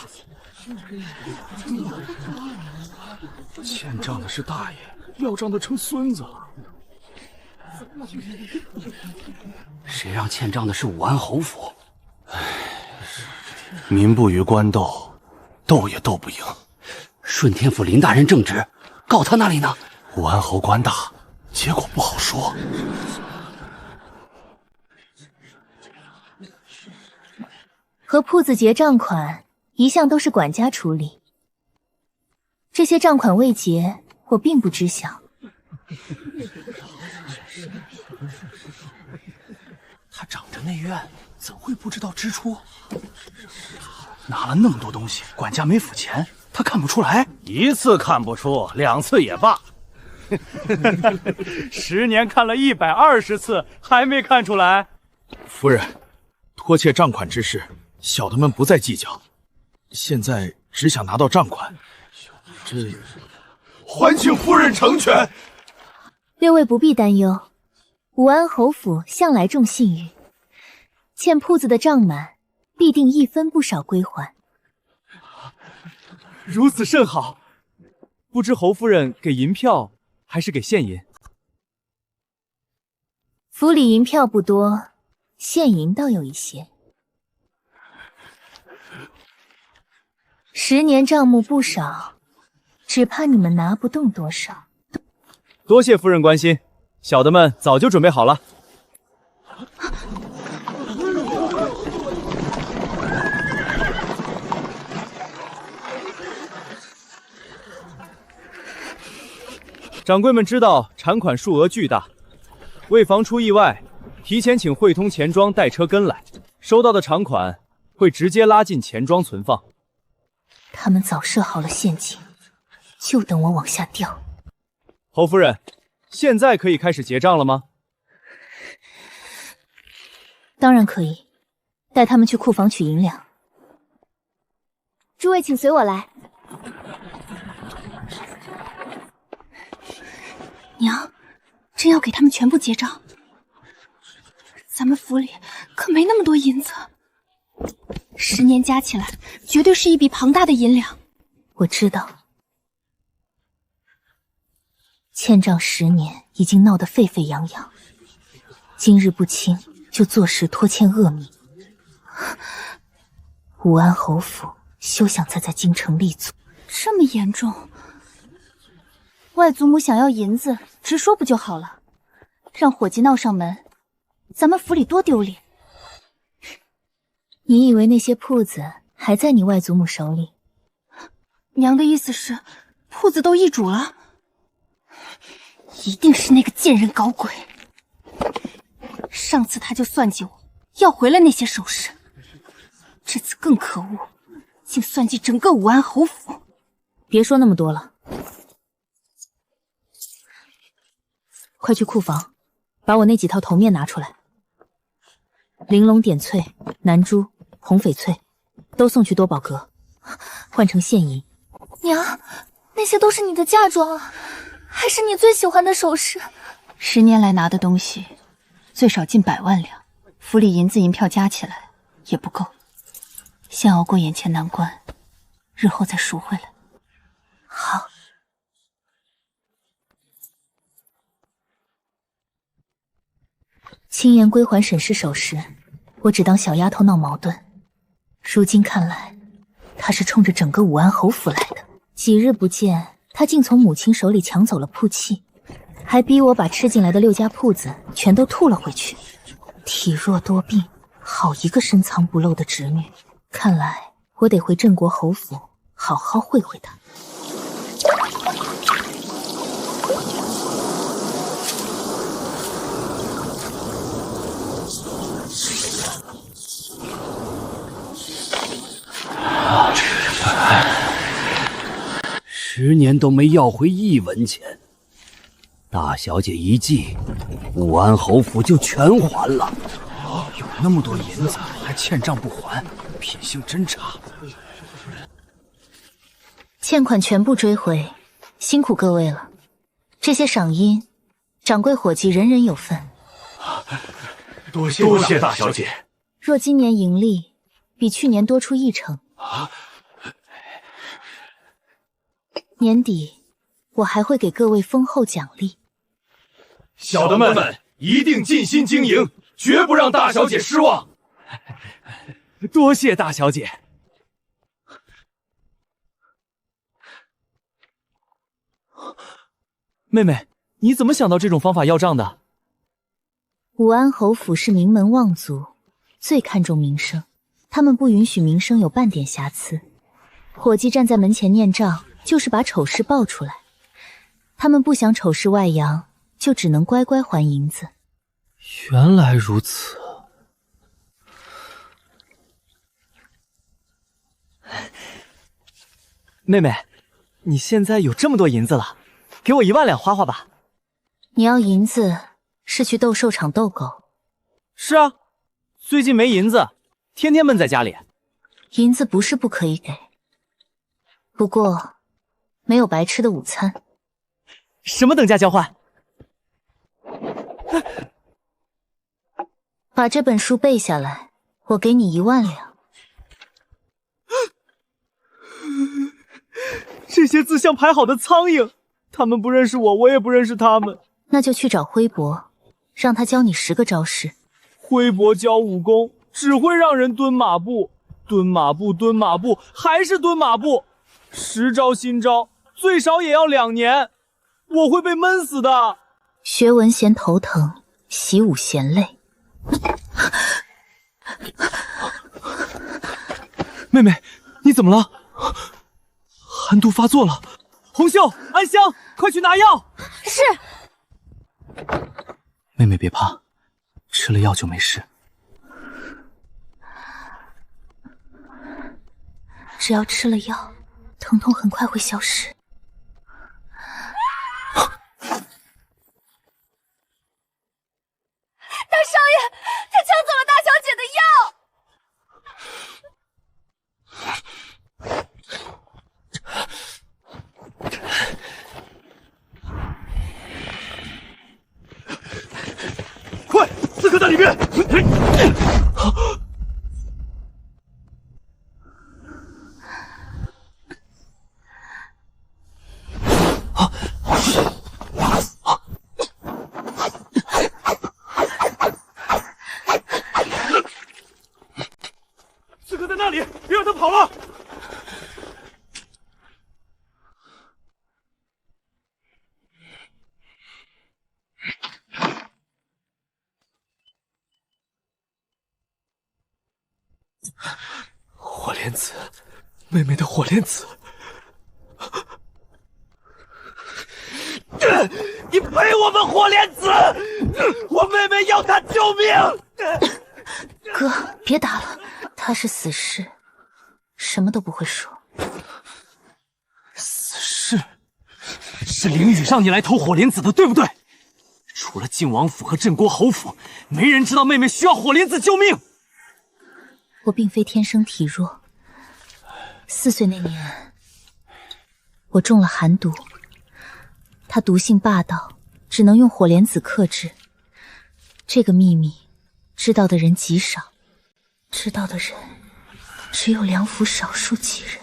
欠账的是大爷，要账的成孙子了。谁让欠账的是武安侯府？民不与官斗，斗也斗不赢。顺天府林大人正直，告他那里呢？武安侯官大，结果不好说。和铺子结账款一向都是管家处理，这些账款未结，我并不知晓。他掌着内院，怎会不知道支出？拿了那么多东西，管家没付钱，他看不出来？一次看不出，2次也罢。10年看了120次，还没看出来。夫人，拖欠账款之事，小的们不再计较，现在只想拿到账款。这，还请夫人成全。6位不必担忧，武安侯府向来重信誉，欠铺子的账满，必定1分不少归还。如此甚好，不知侯夫人给银票还是给现银？府里银票不多，现银倒有一些。10年账目不少，只怕你们拿不动多少。多谢夫人关心，小的们早就准备好了。掌柜们知道产款数额巨大，为防出意外，提前请汇通钱庄带车跟来，收到的场款会直接拉进钱庄存放。他们早设好了陷阱，就等我往下掉。侯夫人，现在可以开始结账了吗？当然可以，带他们去库房取银两。诸位请随我来。娘，真要给他们全部结账？咱们府里可没那么多银子，10年加起来绝对是一笔庞大的银两。我知道，欠账10年已经闹得沸沸扬扬，今日不清就坐实拖欠恶名。武安侯府休想再在京城立足。这么严重？外祖母想要银子，直说不就好了？让伙计闹上门，咱们府里多丢脸。你以为那些铺子还在你外祖母手里？娘的意思是，铺子都易主了？一定是那个贱人搞鬼。上次他就算计我，要回了那些首饰，这次更可恶，竟算计整个武安侯府。别说那么多了，快去库房，把我那几套头面拿出来。玲珑点翠、南珠、红翡翠，都送去多宝阁，换成现银。娘，那些都是你的嫁妆啊，还是你最喜欢的首饰。10年来拿的东西，最少近100万两，府里银子银票加起来也不够。先熬过眼前难关，日后再赎回来。好。轻言归还沈氏首饰，我只当小丫头闹矛盾。如今看来，她是冲着整个武安侯府来的。几日不见，她竟从母亲手里抢走了铺器，还逼我把吃进来的6家铺子全都吐了回去。体弱多病，好一个深藏不露的侄女！看来我得回镇国侯府好好会会她。10年都没要回1文钱，大小姐一记，武安侯府就全还了。有那么多银子还欠账不还，品性真差。欠款全部追回，辛苦各位了。这些赏银，掌柜伙计人人有份。多谢大小姐。若今年盈利比去年多出1成，年底我还会给各位丰厚奖励。小的们一定尽心经营，绝不让大小姐失望。多谢大小姐。妹妹，你怎么想到这种方法要账的？武安侯府是名门望族，最看重名声，他们不允许名声有半点瑕疵。伙计站在门前念账，就是把丑事爆出来。他们不想丑事外扬，就只能乖乖还银子。原来如此。妹妹，你现在有这么多银子了，给我1万两花花吧。你要银子是去斗兽场斗狗？是啊，最近没银子，天天闷在家里。银子不是不可以给，不过没有白吃的午餐。什么等价交换？把这本书背下来，我给你1万两。这些字像排好的苍蝇，他们不认识我，我也不认识他们。那就去找辉伯，让他教你10个招式。挥伯教武功只会让人蹲马步，蹲马步，蹲马步，还是蹲马步，10招新招，最少也要2年，我会被闷死的。学文嫌头疼，习武嫌累。妹妹，你怎么了？寒毒发作了。红袖、安香，快去拿药。是。妹妹别怕，吃了药就没事。只要吃了药，疼痛很快会消失。大少爷，他抢走了大小姐的药。快，刺客在里面！刺客在那里，别让他跑了！火莲子，妹妹的火莲子，你赔我们火莲子！我妹妹要她救命！哥，别打了，他是死士，什么都不会说。死士，是凌雨让你来偷火莲子的，对不对？除了晋王府和镇国侯府，没人知道妹妹需要火莲子救命。我并非天生体弱，4岁那年，我中了寒毒，它毒性霸道，只能用火莲子克制。这个秘密，知道的人极少，知道的人只有梁府少数几人。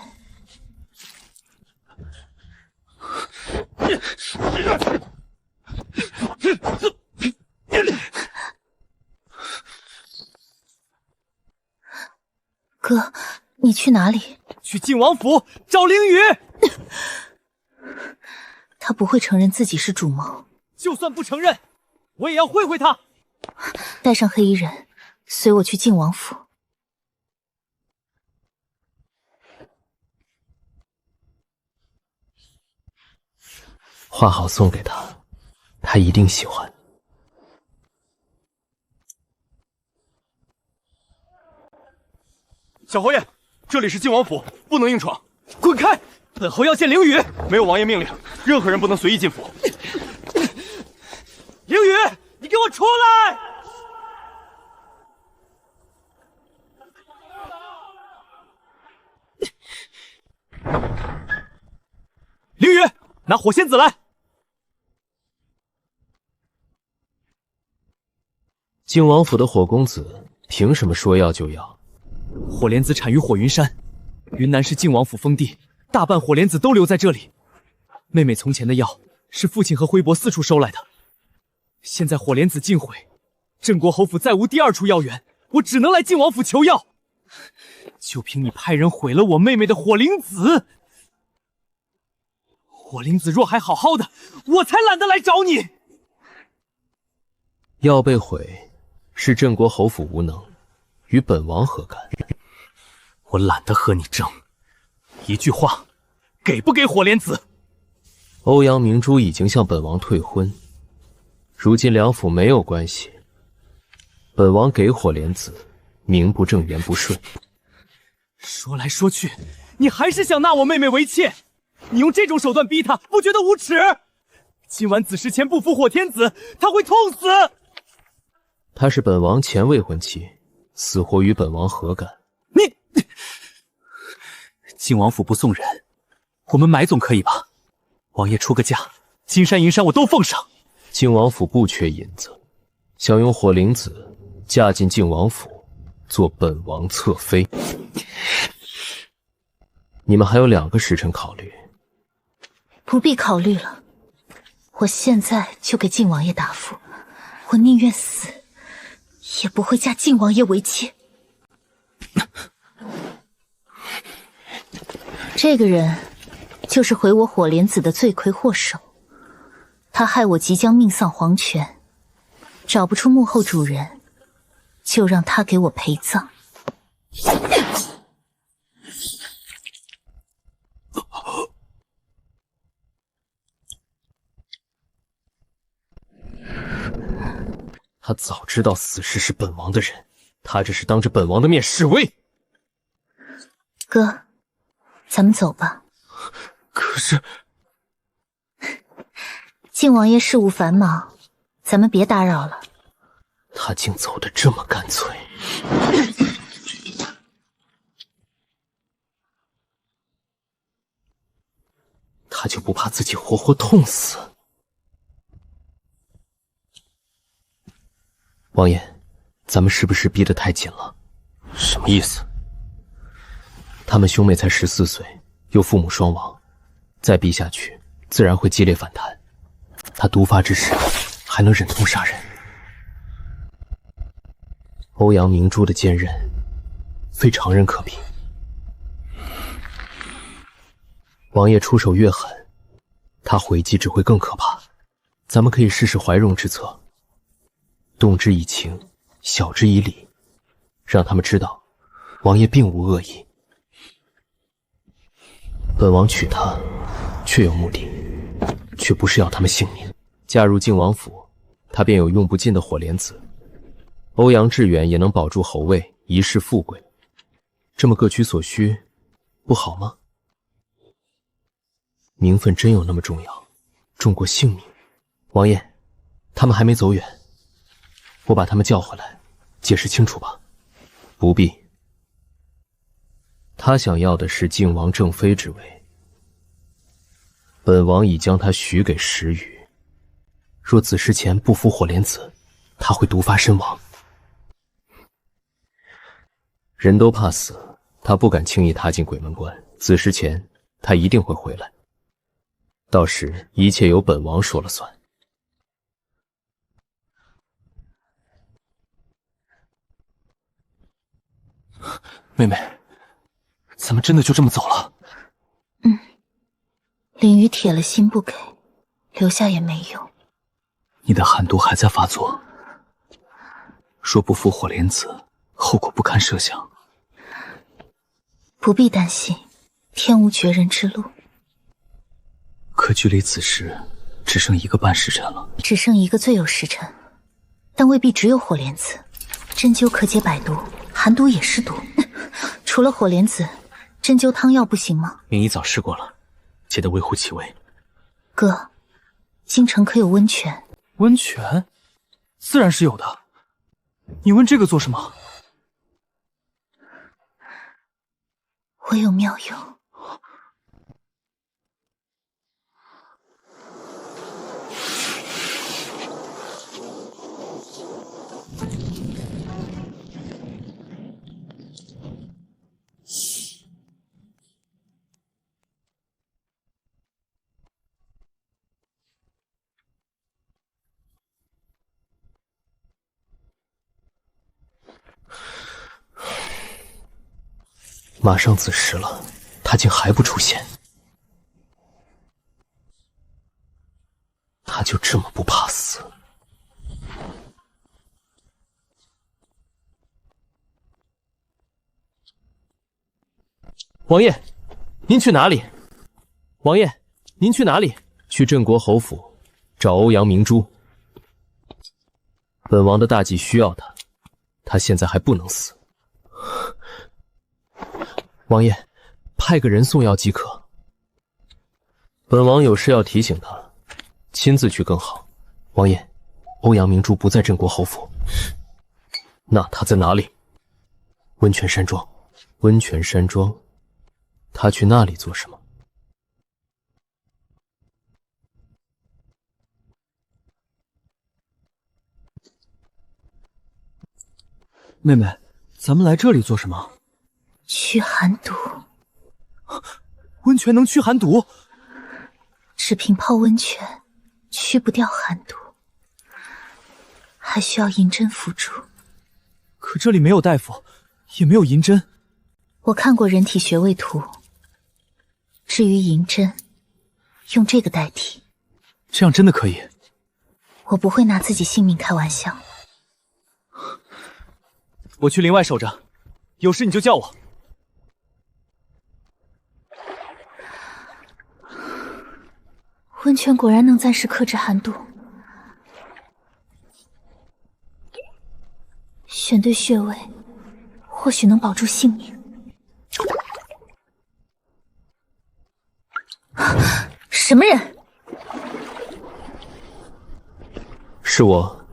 哥，你去哪里？去晋王府找凌雨。他不会承认自己是主谋，就算不承认，我也要会会他。带上黑衣人，随我去晋王府。画好送给他，他一定喜欢。小侯爷，这里是晋王府，不能硬闯。滚开！本侯要见凌雨。没有王爷命令，任何人不能随意进府。凌雨，你给我出来！凌雨，拿火仙子来。晋王府的火公子凭什么说要就要？火莲子产于火云山，云南是晋王府封地，大半火莲子都留在这里。妹妹从前的药是父亲和徽伯4处收来的，现在火莲子尽毁，镇国侯府再无第2处药源，我只能来晋王府求药。就凭你派人毁了我妹妹的火灵子，火灵子若还好好的，我才懒得来找你。药被毁，是镇国侯府无能，与本王何干？我懒得和你争。一句话，给不给火莲子？欧阳明珠已经向本王退婚，如今梁府没有关系，本王给火莲子，名不正言不顺。说来说去，你还是想纳我妹妹为妾。你用这种手段逼她，不觉得无耻？今晚子时前不服火天子，她会痛死。她是本王前未婚妻，死活与本王何干？晋王府不送人，我们买总可以吧？王爷出个价，金山银山我都奉上。晋王府不缺银子，想用火灵子嫁进晋王府，做本王侧妃。你们还有2个时辰考虑。不必考虑了，我现在就给晋王爷答复，我宁愿死，也不会嫁靖王爷为妻。这个人就是毁我火莲子的罪魁祸首，他害我即将命丧黄泉，找不出幕后主人，就让他给我陪葬。他早知道死士是本王的人，他这是当着本王的面示威。哥，咱们走吧。可是，靖王爷事务繁忙，咱们别打扰了。他竟走得这么干脆。他就不怕自己活活痛死？王爷，咱们是不是逼得太紧了？什么意思？他们兄妹才14岁，又父母双亡，再逼下去，自然会激烈反弹。他毒发之时，还能忍痛杀人？欧阳明珠的坚韧，非常人可比。王爷出手越狠，他回击只会更可怕。咱们可以试试怀柔之策，动之以情，晓之以理，让他们知道王爷并无恶意。本王娶她，确有目的，却不是要他们性命。嫁入靖王府，她便有用不尽的火莲子。欧阳志远也能保住侯位，一世富贵。这么各取所需，不好吗？名分真有那么重要，重过性命？王爷，他们还没走远，我把他们叫回来，解释清楚吧。不必。他想要的是靖王正妃之位，本王已将他许给石宇。若子时前不服火莲子，他会毒发身亡。人都怕死，他不敢轻易踏进鬼门关。子时前，他一定会回来。到时一切由本王说了算。妹妹，咱们真的就这么走了？凌雨铁了心不给，留下也没用。你的寒毒还在发作，若不服火莲子，后果不堪设想。不必担心，天无绝人之路。可距离此时只剩1个半时辰了。只剩1个最有时辰，但未必只有火莲子。针灸可解百毒，寒毒也是毒。除了火莲子，针灸汤药不行吗？明姨早试过了，解得微乎其微。哥，京城可有温泉？温泉？自然是有的。你问这个做什么？我有妙用。马上子时了，他竟还不出现，他就这么不怕死？王爷，您去哪里？王爷，您去哪里？去镇国侯府找欧阳明珠。本王的大计需要他，他现在还不能死。王爷，派个人送药即可。本王有事要提醒他，亲自去更好。王爷，欧阳明珠不在镇国侯府，那他在哪里？温泉山庄。温泉山庄，他去那里做什么？妹妹，咱们来这里做什么？驱寒毒。温泉能驱寒毒？只凭泡温泉驱不掉寒毒，还需要银针辅助。可这里没有大夫，也没有银针。我看过人体穴位图，至于银针，用这个代替。这样真的可以？我不会拿自己性命开玩笑。我去林外守着，有事你就叫我。温泉果然能暂时克制寒毒，选对穴位，或许能保住性命。什么人？是我。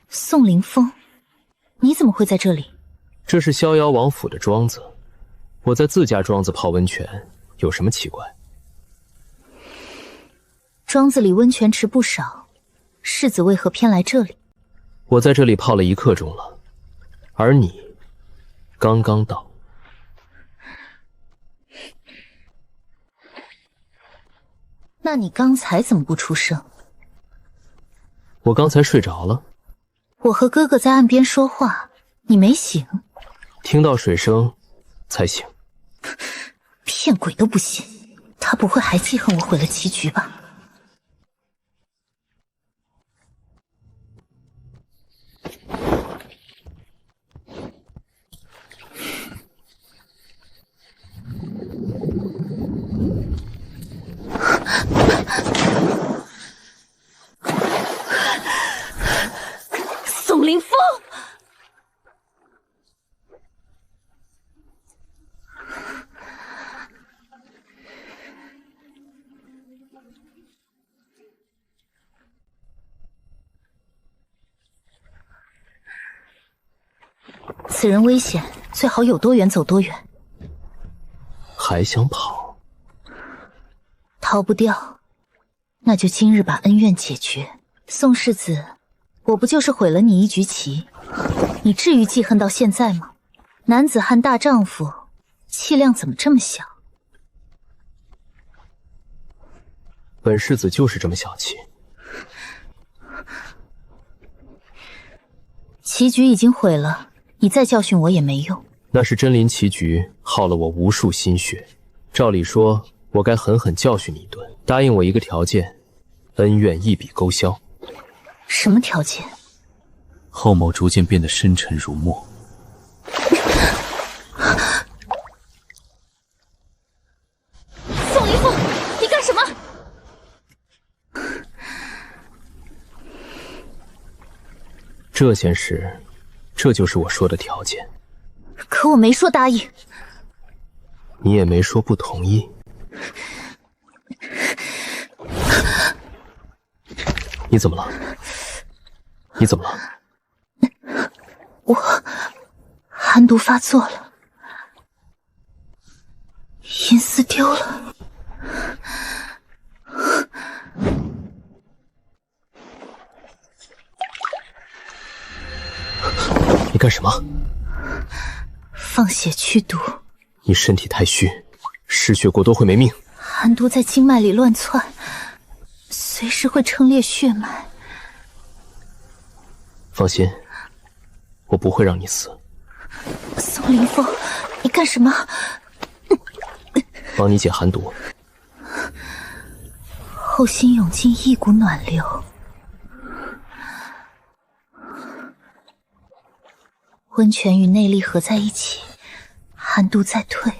宋凌风，你怎么会在这里？这是逍遥王府的庄子，我在自家庄子泡温泉，有什么奇怪？庄子里温泉池不少，世子为何偏来这里？我在这里泡了1刻钟了，而你刚刚到。那你刚才怎么不出声？我刚才睡着了。我和哥哥在岸边说话，你没醒？听到水声才醒。骗鬼都不信，他不会还记恨我毁了棋局吧？宋凌风，此人危险，最好有多远走多远。还想跑？逃不掉，那就今日把恩怨解决。宋世子，我不就是毁了你一局棋，你至于记恨到现在吗？男子汉大丈夫，气量怎么这么小？本世子就是这么小气。棋局已经毁了，你再教训我也没用。那是真临棋局耗了我无数心血，照理说我该狠狠教训你一顿，答应我一个条件，恩怨一笔勾销。什么条件？后眸逐渐变得深沉如墨。宋凌风，你干什么？这件事，这就是我说的条件。可我没说答应。你也没说不同意。你怎么了？你怎么了？我寒毒发作了，银丝丢了。你干什么？放血驱毒。你身体太虚，失血过多会没命。寒毒在经脉里乱窜，随时会撑裂血脉。放心，我不会让你死。宋凌风，你干什么？帮你解寒毒。后心涌进一股暖流，温泉与内力合在一起，寒毒在退。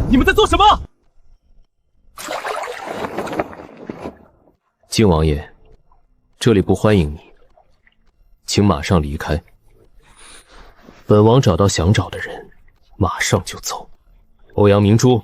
你们在做什么？靖王爷，这里不欢迎你，请马上离开。本王找到想找的人，马上就走。欧阳明珠。